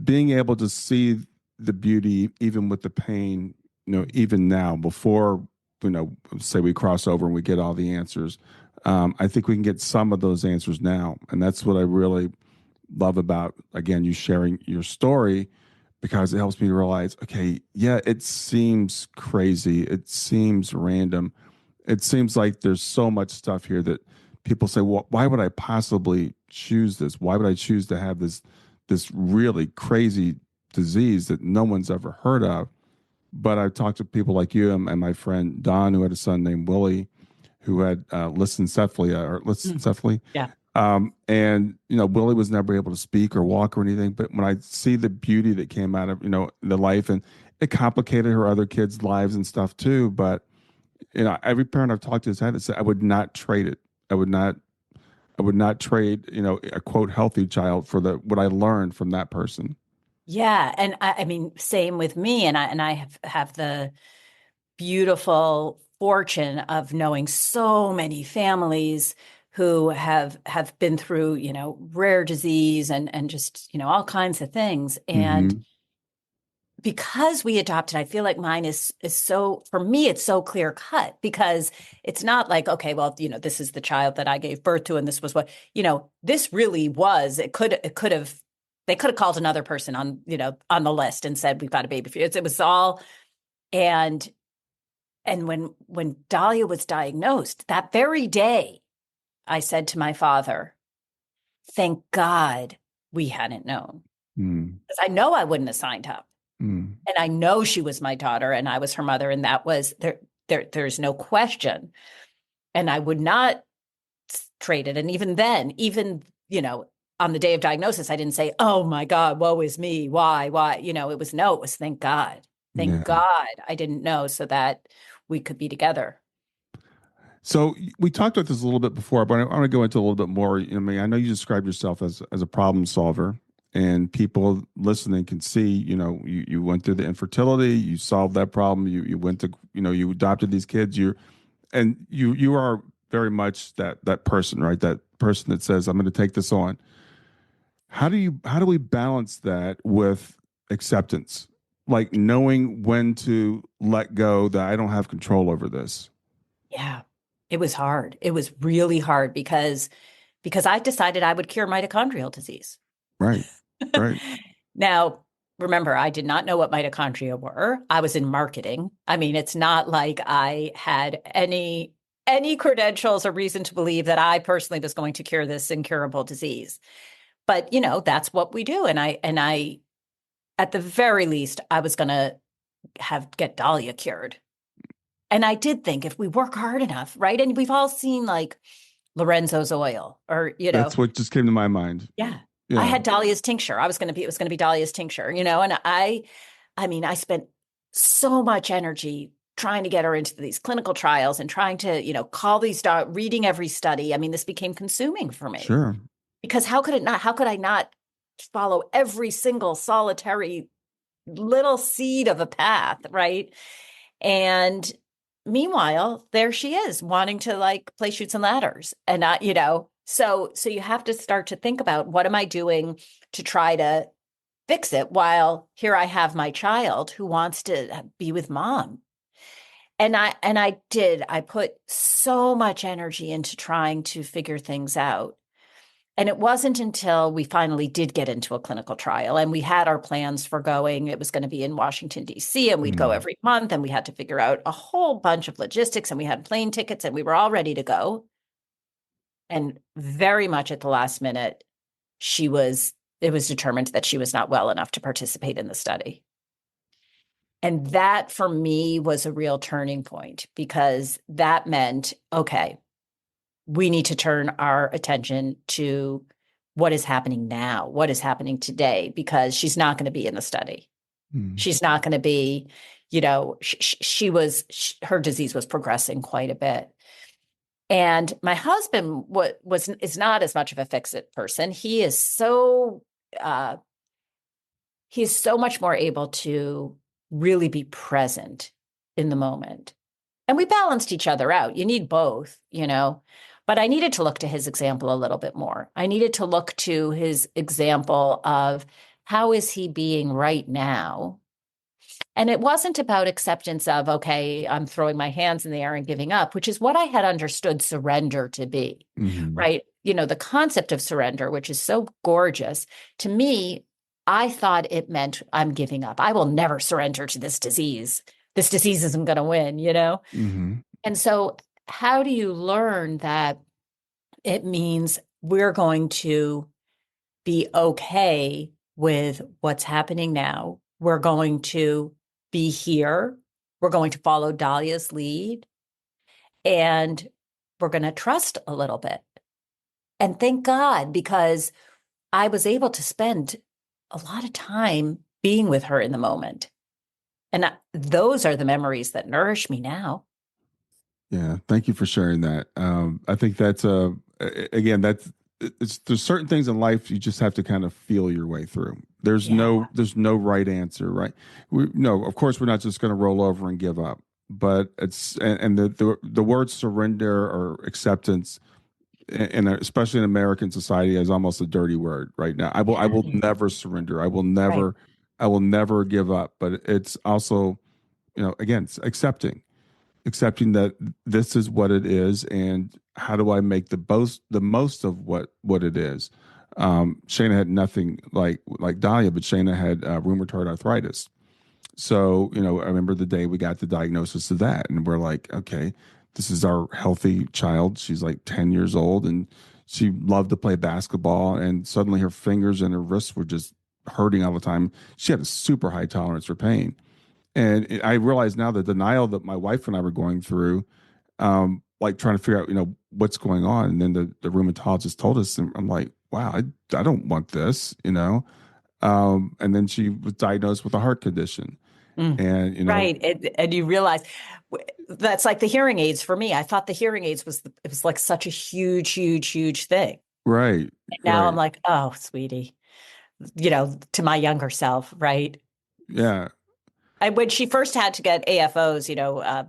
being able to see the beauty even with the pain, even now before, say we cross over and we get all the answers. I think we can get some of those answers now. And that's what I really love about, again, you sharing your story, because it helps me realize, okay, yeah, it seems crazy. It seems random. It seems like there's so much stuff here that people say, well, why would I possibly choose this? Why would I choose to have this really crazy disease that no one's ever heard of? But I've talked to people like you and my friend Don, who had a son named Willie, who had lissencephaly. Yeah. And Willie was never able to speak or walk or anything. But when I see the beauty that came out of the life, and it complicated her other kids' lives and stuff too. But every parent I've talked to has had to say, I would not trade it. I would not. I would not trade a quote healthy child for what I learned from that person. Yeah. And I mean, same with me. And I have the beautiful fortune of knowing so many families who have been through, rare disease and just, all kinds of things. And Mm-hmm. because we adopted, I feel like mine is so, for me, it's so clear cut, because it's not like, okay, well, this is the child that I gave birth to, and this was what, this really was, they could have called another person on the list and said, we've got a baby for you. It was all, and when Dahlia was diagnosed, that very day, I said to my father, thank God we hadn't known, Mm. because I know I wouldn't have signed up. Mm. And I know she was my daughter and I was her mother. And that was there's no question. And I would not trade it. And even then, on the day of diagnosis, I didn't say, oh my God, woe is me. Why? It was thank God. Thank Yeah. God I didn't know, so that we could be together. So we talked about this a little bit before, but I want to go into a little bit more. I know you described yourself as a problem solver, and people listening can see, you went through the infertility, you solved that problem, you went to, you adopted these kids, you are very much that person, right? That person that says, I'm going to take this on. How do we balance that with acceptance? Like knowing when to let go, that I don't have control over this. Yeah. It was hard. It was really hard because I decided I would cure mitochondrial disease. Right. Right. Now, remember, I did not know what mitochondria were. I was in marketing. I mean, it's not like I had any credentials or reason to believe that I personally was going to cure this incurable disease. But, that's what we do. And I at the very least, I was going to get Dahlia cured. And I did think, if we work hard enough, right? And we've all seen like Lorenzo's oil, or, That's what just came to my mind. yeah. I Yeah. had Dahlia's tincture. It was going to be Dahlia's tincture, and I mean, I spent so much energy trying to get her into these clinical trials and trying to, call these, reading every study. I mean, this became consuming for me, Sure. because how could I not follow every single solitary little seed of a path, right? And meanwhile, there she is wanting to like play Chutes and Ladders, and not, so you have to start to think about, what am I doing to try to fix it, while here I have my child who wants to be with mom. And I put so much energy into trying to figure things out. And it wasn't until we finally did get into a clinical trial, and we had our plans for going. It was going to be in Washington, D.C., and we'd go Mm. every month, and we had to figure out a whole bunch of logistics, and we had plane tickets, and we were all ready to go. And very much at the last minute, it was determined that she was not well enough to participate in the study. And that for me was a real turning point, because that meant, okay, we need to turn our attention to what is happening now, what is happening today, because she's not going to be in the study. Mm. She's not going to be, her disease was progressing quite a bit. And my husband is not as much of a fix-it person. Uh, he is so much more able to really be present in the moment. And we balanced each other out. You need both, but I needed to look to his example a little bit more. I needed to look to his example of how is he being right now. And it wasn't about acceptance of, okay, I'm throwing my hands in the air and giving up, which is what I had understood surrender to be, right? The concept of surrender, which is so gorgeous. To me, I thought it meant I'm giving up. I will never surrender to this disease. This disease isn't going to win, And so how do you learn that it means we're going to be okay with what's happening now? We're going to be here. We're going to follow Dahlia's lead, and we're going to trust a little bit. And thank God, because I was able to spend a lot of time being with her in the moment. And those are the memories that nourish me now. Yeah, thank you for sharing that. I think that's again, there's certain things in life you just have to kind of feel your way through. There's no right answer, right? No, of course we're not just going to roll over and give up, but and the word surrender or acceptance, and especially in American society, is almost a dirty word right now. I will never surrender. I will never give up. But it's also, again, it's accepting that this is what it is, and how do I make the most of what it is. Shayna had nothing like Dahlia, but Shayna had rheumatoid arthritis. So, I remember the day we got the diagnosis of that, and we're like, okay, this is our healthy child. She's like 10 years old, and she loved to play basketball, and suddenly her fingers and her wrists were just hurting all the time. She had a super high tolerance for pain. And I realize now the denial that my wife and I were going through, like trying to figure out, what's going on. And then the rheumatologist told us, and I'm like, wow, I don't want this, and then she was diagnosed with a heart condition. And, right. And you realize that's like the hearing aids for me. I thought the hearing aids it was like such a huge, huge, huge thing. Right. And now right. I'm like, oh, sweetie, to my younger self. Right. Yeah. When she first had to get AFOs,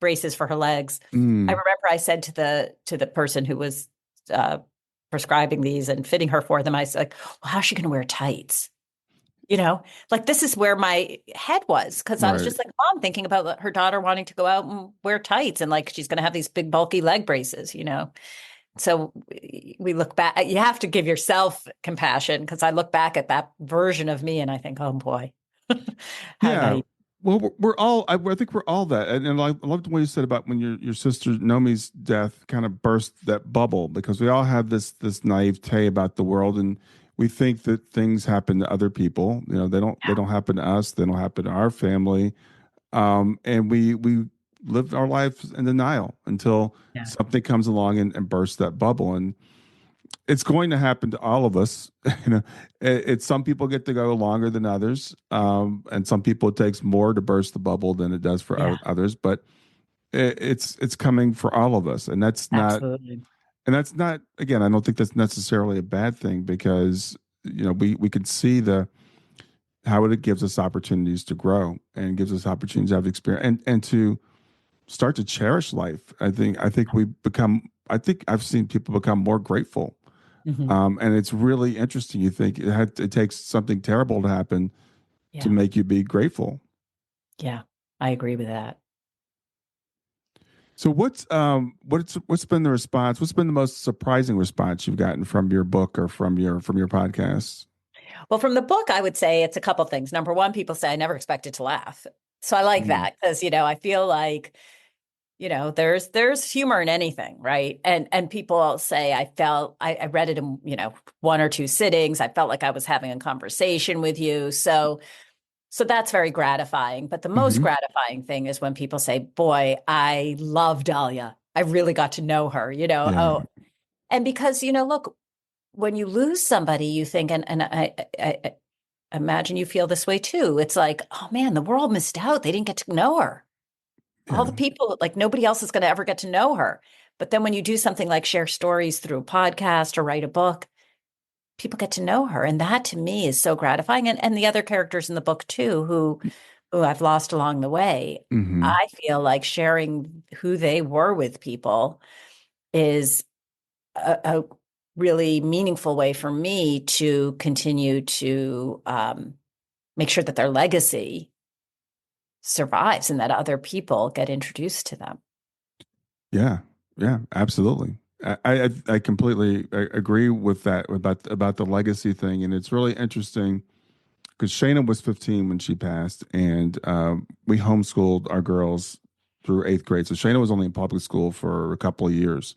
braces for her legs, I remember I said to the person who was prescribing these and fitting her for them, I was like, well, how's she going to wear tights? Like this is where my head was, because I was just like mom thinking about her daughter wanting to go out and wear tights, and like she's going to have these big bulky leg braces, So we look back. You have to give yourself compassion, because I look back at that version of me and I think, oh boy, how Yeah. naive. Well, we're all. I think we're all that, and I loved what you said about when your sister Nomi's death kind of burst that bubble, because we all have this naivete about the world, and we think that things happen to other people. They don't happen to us. They don't happen to our family, and we live our lives in denial until something comes along and bursts that bubble. And it's going to happen to all of us. It's some people get to go longer than others, and some people it takes more to burst the bubble than it does for others. But it's coming for all of us, and that's not. Absolutely. And that's not. Again, I don't think that's necessarily a bad thing, because we can see how it gives us opportunities to grow, and gives us opportunities to have experience, and to start to cherish life. I think we become. I think I've seen people become more grateful. And it's really interesting. You think it takes something terrible to happen to make you be grateful. Yeah, I agree with that. So what's been the response? What's been the most surprising response you've gotten from your book or from your podcast? Well, from the book, I would say it's a couple things. Number one, people say I never expected to laugh. So I like that, because, I feel like, there's humor in anything, right? And people say I read it in, one or two sittings. I felt like I was having a conversation with you. So that's very gratifying. But the most gratifying thing is when people say, boy, I love Dahlia. I really got to know her, Oh, and because, look, when you lose somebody, you think, and imagine you feel this way too. It's like, oh man, the world missed out. They didn't get to know her. All Yeah. the people, like nobody else is going to ever get to know her. But then when you do something like share stories through a podcast or write a book, people get to know her. And that to me is so gratifying. And the other characters in the book too, who I've lost along the way, Mm-hmm. I feel like sharing who they were with people is a really meaningful way for me to continue to make sure that their legacy survives and that other people get introduced to them. Yeah. Yeah. Absolutely. I completely agree with that about the legacy thing, and it's really interesting because Shayna was 15 when she passed, and we homeschooled our girls through 8th grade. So Shayna was only in public school for a couple of years,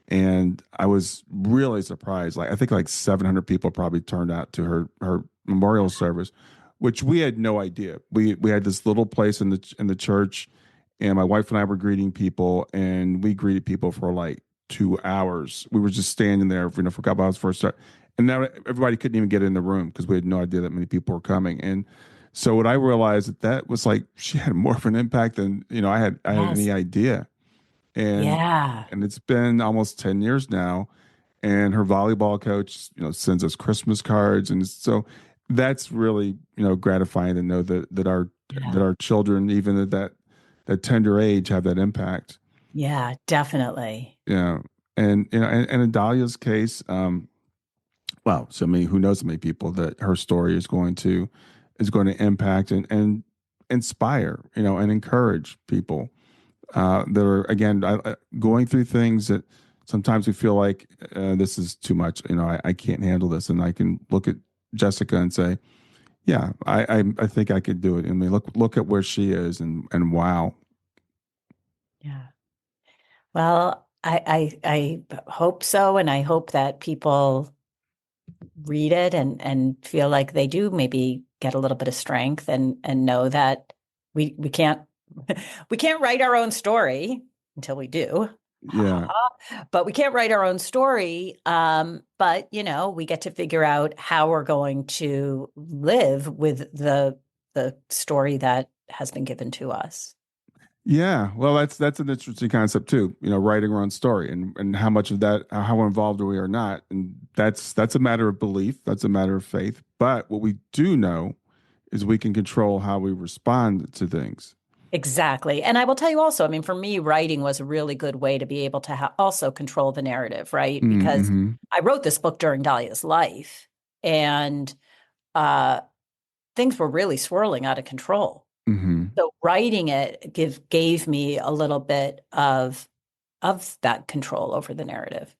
and I was really surprised. Like I think like 700 people probably turned out to her memorial service, which we had no idea. We had this little place in the church, and my wife and I were greeting people, and we greeted people for like 2 hours. We were just standing there, for a couple hours first start, and now everybody couldn't even get in the room because we had no idea that many people were coming. And so what I realized that was like she had more of an impact than I had Yes. any idea. and Yeah. and it's been almost 10 years now, and her volleyball coach sends us Christmas cards, and so that's really gratifying to know that Yeah. our children, even at that tender age, have that impact. Yeah, definitely. Yeah. And in Dahlia's case, well, so many, who knows how many people that her story is going to impact and inspire, and encourage people that are, again, going through things that sometimes we feel like this is too much. I can't handle this, and I can look at Jessica and say, yeah, I think I could do it. I mean, look at where she is, and wow. Yeah. Well, I hope so, and I hope that people read it and feel like they do maybe get a little bit of strength and know that we can't we can't write our own story until we do. Yeah, But we can't write our own story. But we get to figure out how we're going to live with the story that has been given to us. yeah. Well, that's an interesting concept too. Writing our own story, and how much of that, how involved are we or not, and that's a matter of belief. That's a matter of faith. But what we do know is we can control how we respond to things. Exactly. And I will tell you also, I mean, for me, writing was a really good way to be able to also control the narrative, right? Because Mm-hmm. I wrote this book during Dahlia's life, and uh, things were really swirling out of control. Mm-hmm. So writing it gave me a little bit of that control over the narrative.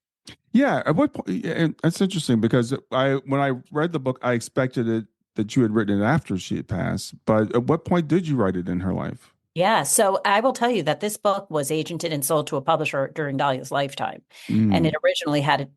Yeah, at what point? And that's interesting because when I read the book, I expected it that you had written it after she had passed. But at what point did you write it in her life? Yeah, so I will tell you that this book was agented and sold to a publisher during Dahlia's lifetime. And Mm, it originally had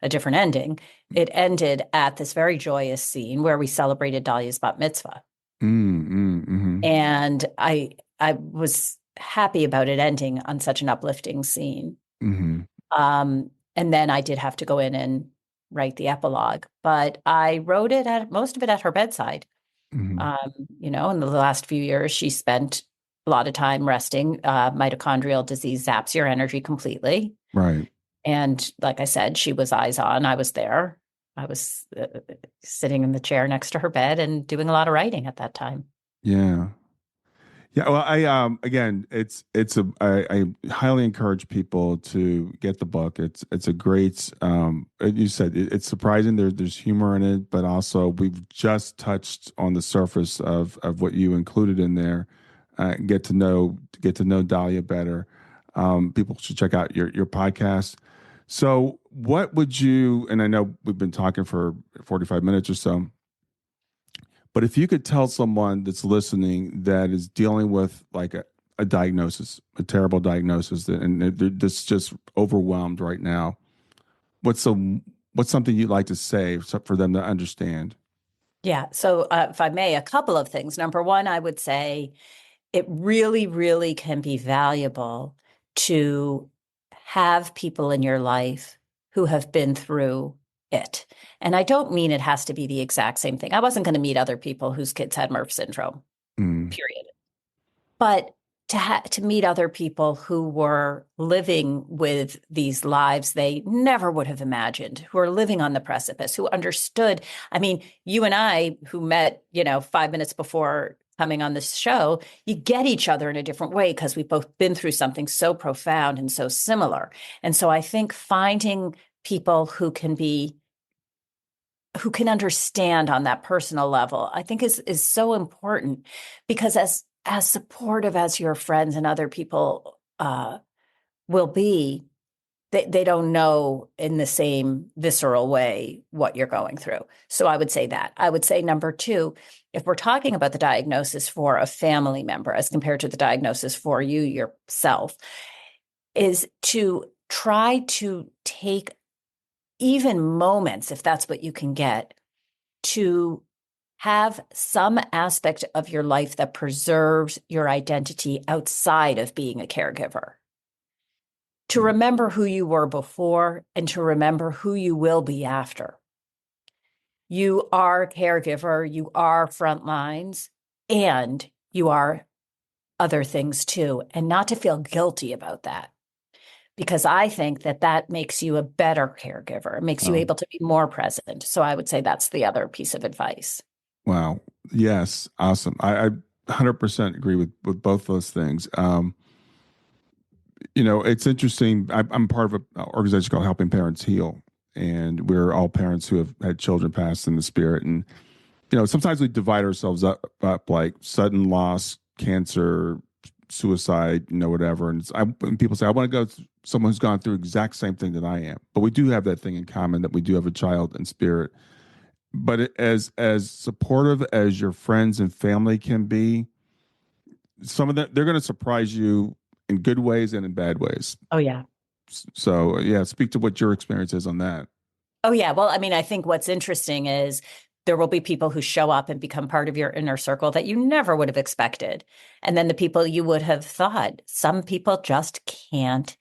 a different ending. It ended at this very joyous scene where we celebrated Dahlia's bat mitzvah. mm, And I was happy about it ending on such an uplifting scene. mm, And then I did have to go in and write the epilogue, but I wrote it at most of it at her bedside. mm. In the last few years, she spent a lot of time resting. Mitochondrial disease zaps your energy completely. Right. And like I said, she was eyes on. I was there. I was sitting in the chair next to her bed and doing a lot of writing at that time. Yeah. Yeah, well, I again, I highly encourage people to get the book. It's a great you said it's surprising. There's humor in it, but also we've just touched on the surface of what you included in there. Get to know Dahlia better. People should check out your podcast. So, what would you? And I know we've been talking for 45 minutes or so. But if you could tell someone that's listening that is dealing with like a diagnosis, a terrible diagnosis, that's just overwhelmed right now, what's something you'd like to say for them to understand? Yeah. So, if I may, a couple of things. Number one, I would say it really, really can be valuable to have people in your life who have been through it. And I don't mean it has to be the exact same thing. I wasn't going to meet other people whose kids had Murph syndrome, period. But to meet other people who were living with these lives they never would have imagined, who are living on the precipice, who understood. I mean, you and I, who met, 5 minutes before coming on this show, you get each other in a different way because we've both been through something so profound and so similar. And so I think finding people who can understand on that personal level, I think is so important, because as supportive as your friends and other people will be, they don't know in the same visceral way what you're going through. So I would say that. I would say number two, if we're talking about the diagnosis for a family member as compared to the diagnosis for you yourself, is to try to take even moments, if that's what you can get, to have some aspect of your life that preserves your identity outside of being a caregiver. To remember who you were before and to remember who you will be after. You are a caregiver, you are front lines, and you are other things too. And not to feel guilty about that, because I think that makes you a better caregiver. It makes you able to be more present. So I would say that's the other piece of advice. Wow. Yes. Awesome. I 100% agree with both those things. It's interesting. I'm part of an organization called Helping Parents Heal, and we're all parents who have had children pass in the spirit. And, sometimes we divide ourselves up like sudden loss, cancer, suicide, whatever. And people say, I want to go to someone who's gone through the exact same thing that I am. But we do have that thing in common, that we do have a child in spirit. But as supportive as your friends and family can be, some of them, they're going to surprise you in good ways and in bad ways. Oh, yeah. So, yeah, speak to what your experience is on that. Oh, yeah. Well, I mean, I think what's interesting is there will be people who show up and become part of your inner circle that you never would have expected. And then the people you would have thought, some people just can't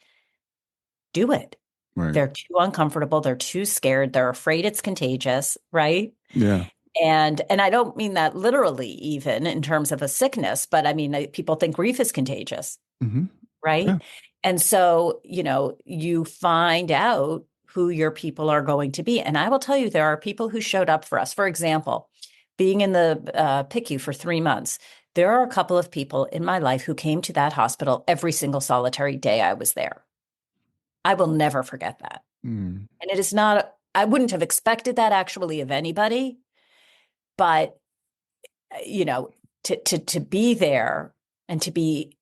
do it. Right. They're too uncomfortable. They're too scared. They're afraid it's contagious. Right. Yeah. And I don't mean that literally, even in terms of a sickness, but I mean, people think grief is contagious. Mm-hmm. Right. Yeah. And so, you find out who your people are going to be. And I will tell you, there are people who showed up for us. For example, being in the PICU for 3 months, there are a couple of people in my life who came to that hospital every single solitary day I was there. I will never forget that. And it is not, I wouldn't have expected that actually of anybody, but, to be there and to be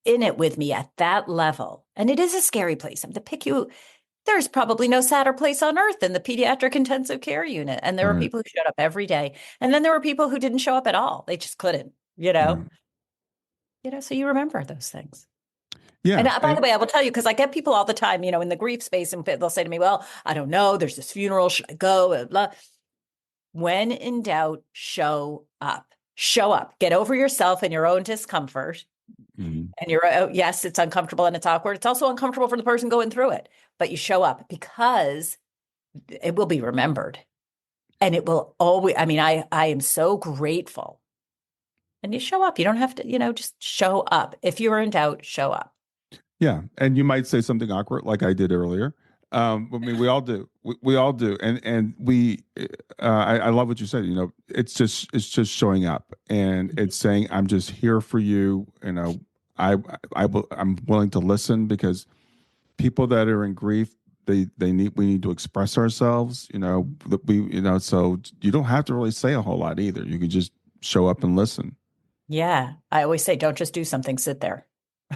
in it with me at that level. And it is a scary place. The PICU, there's probably no sadder place on earth than the pediatric intensive care unit. And there were people who showed up every day. And then there were people who didn't show up at all. They just couldn't, so you remember those things. Yeah. And by the way, I will tell you, because I get people all the time, in the grief space, and they'll say to me, well, I don't know, there's this funeral, should I go? Blah, blah. When in doubt, show up. Show up. Get over yourself and your own discomfort. Mm-hmm. And yes, it's uncomfortable and it's awkward. It's also uncomfortable for the person going through it. But you show up because it will be remembered. And it will always, I am so grateful. And you show up. You don't have to, just show up. If you're in doubt, show up. Yeah. And you might say something awkward like I did earlier. We all do. We all do. And I love what you said. It's just showing up, and it's saying, I'm just here for you. I'm willing to listen, because people that are in grief, we need to express ourselves. So you don't have to really say a whole lot either. You can just show up and listen. Yeah. I always say, don't just do something, sit there.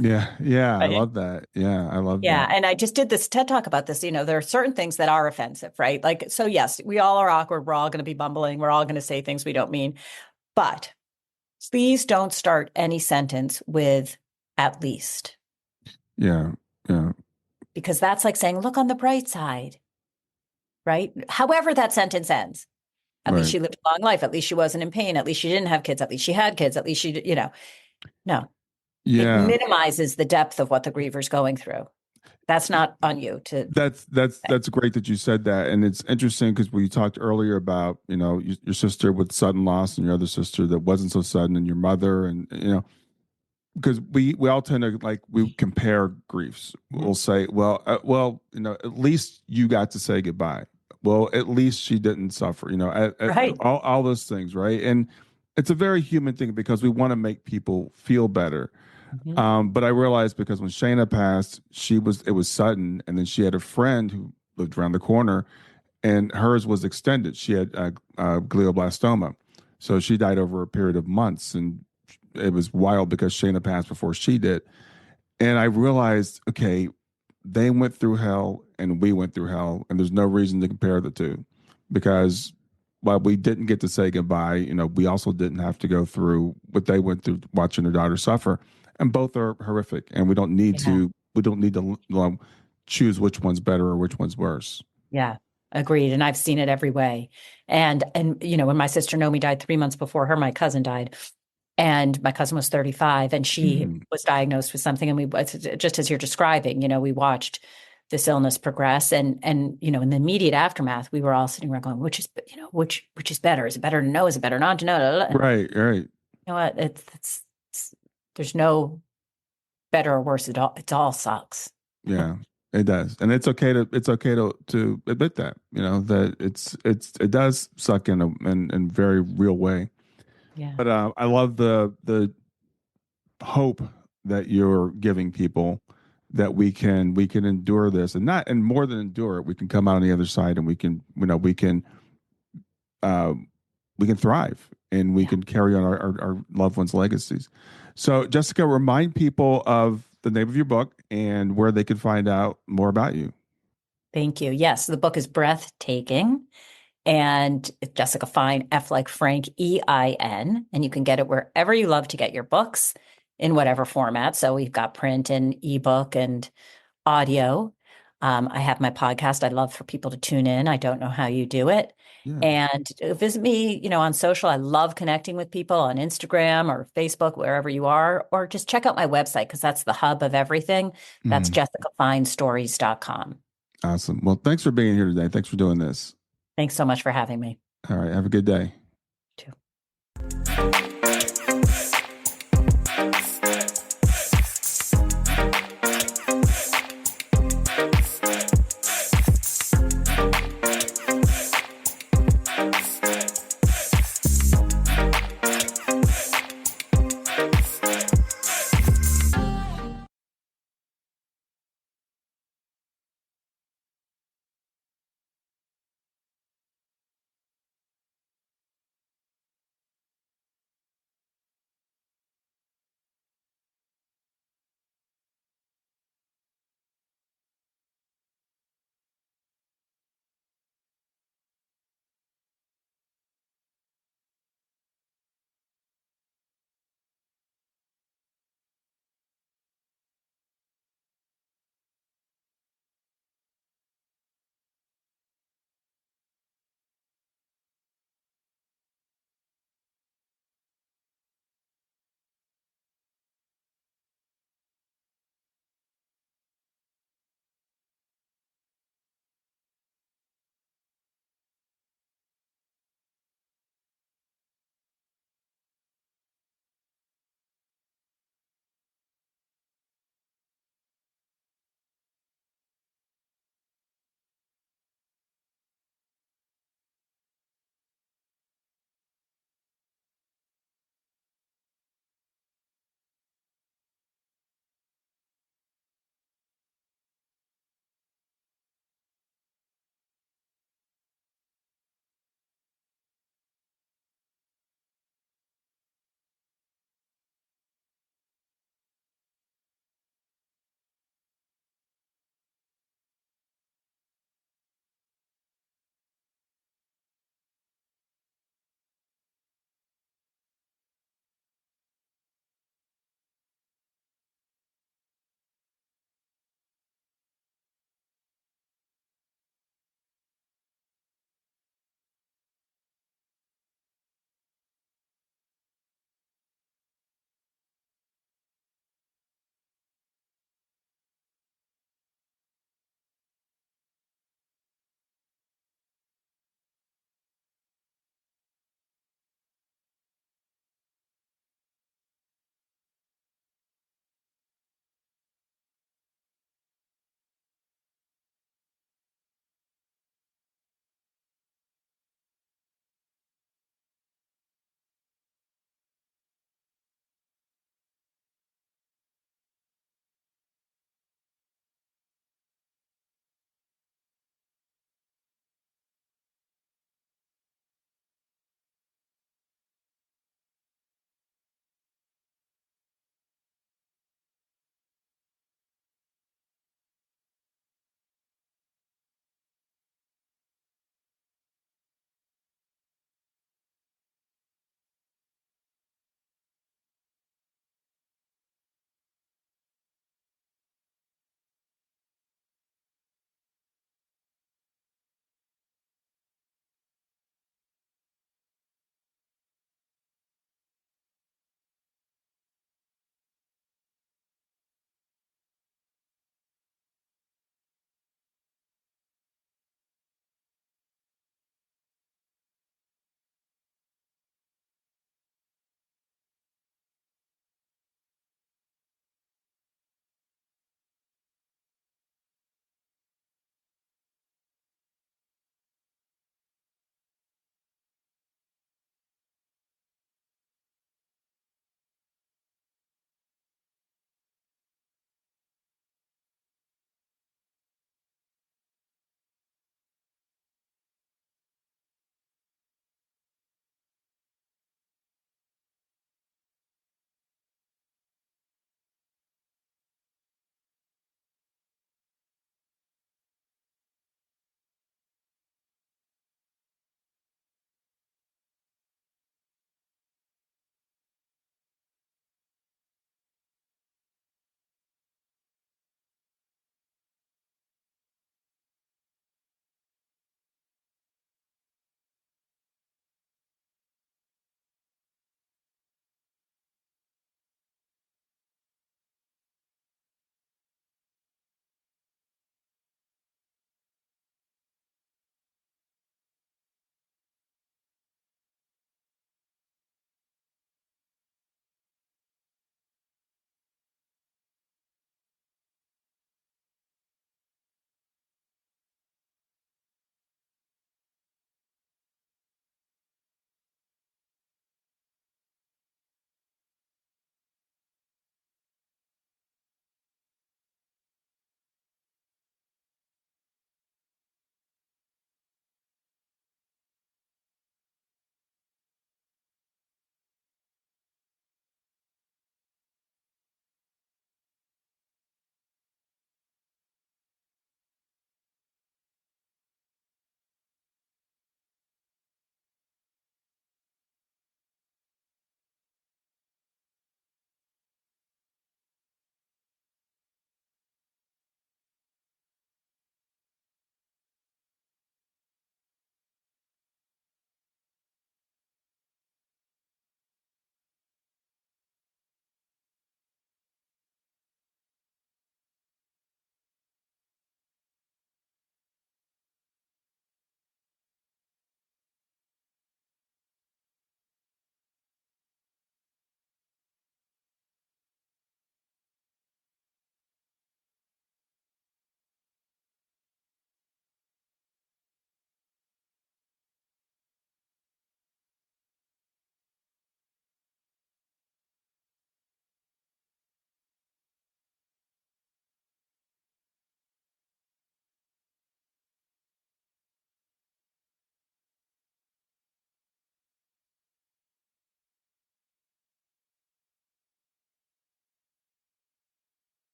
Yeah. Yeah. Right? I love that. Yeah. I love that. Yeah. And I just did this TED Talk about this. There are certain things that are offensive, right? Like, so yes, we all are awkward. We're all going to be bumbling. We're all going to say things we don't mean. But please don't start any sentence with "at least." Yeah. Yeah. Because that's like saying, look on the bright side, right? However that sentence ends. At least she lived a long life. At least she wasn't in pain. At least she didn't have kids. At least she had kids. At least she, no. Yeah. It minimizes the depth of what the griever's going through. That's not on you to say. That's great that you said that, and it's interesting because we talked earlier about your sister with sudden loss and your other sister that wasn't so sudden, and your mother, and because we all tend to like we compare griefs. We'll say, well, at least you got to say goodbye. Well, at least she didn't suffer. Right. All those things, right? And it's a very human thing because we want to make people feel better. Mhm. But I realized because when Shayna passed, it was sudden, and then she had a friend who lived around the corner, and hers was extended. She had glioblastoma, so she died over a period of months, and it was wild because Shayna passed before she did. And I realized, okay, they went through hell and we went through hell, and there's no reason to compare the two because while we didn't get to say goodbye, we also didn't have to go through what they went through watching their daughter suffer. And both are horrific, and Yeah. we don't need to choose which one's better or which one's worse. Yeah. Agreed. And I've seen it every way. And when my sister Nomi died 3 months before her, my cousin died. And my cousin was 35 and she Mm, was diagnosed with something. And just as you're describing, we watched this illness progress. And in the immediate aftermath, we were all sitting around going, which is better? Is it better to know? Is it better not to know? And right, right. you know what? There's no better or worse at all. It all sucks. Yeah, it does, and it's okay to admit that that it does suck in in very real way. Yeah. But I love the hope that you're giving people that we can endure this and more than endure it, we can come out on the other side and uh, we can thrive and we Yeah. can carry on our loved ones' legacies. So, Jessica, remind people of the name of your book and where they can find out more about you. Thank you. Yes, the book is Breathtaking and it's Jessica Fein, F like Frank, EIN. And you can get it wherever you love to get your books in whatever format. So we've got print and ebook and audio. I have my podcast. I'd love for people to tune in. I don't know how you do it. Yeah. And visit me, on social. I love connecting with people on Instagram or Facebook, wherever you are, or just check out my website because that's the hub of everything. That's Mm, jessicafeinstories.com. awesome. Well, thanks for being here today. Thanks for doing this. Thanks so much for having me. All right. Have a good day. Too.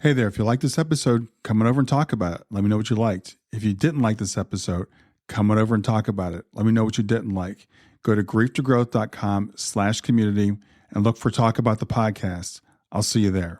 Hey there, if you liked this episode, come on over and talk about it. Let me know what you liked. If you didn't like this episode, come on over and talk about it. Let me know what you didn't like. Go to grieftogrowth.com/community and look for Talk About the Podcast. I'll see you there.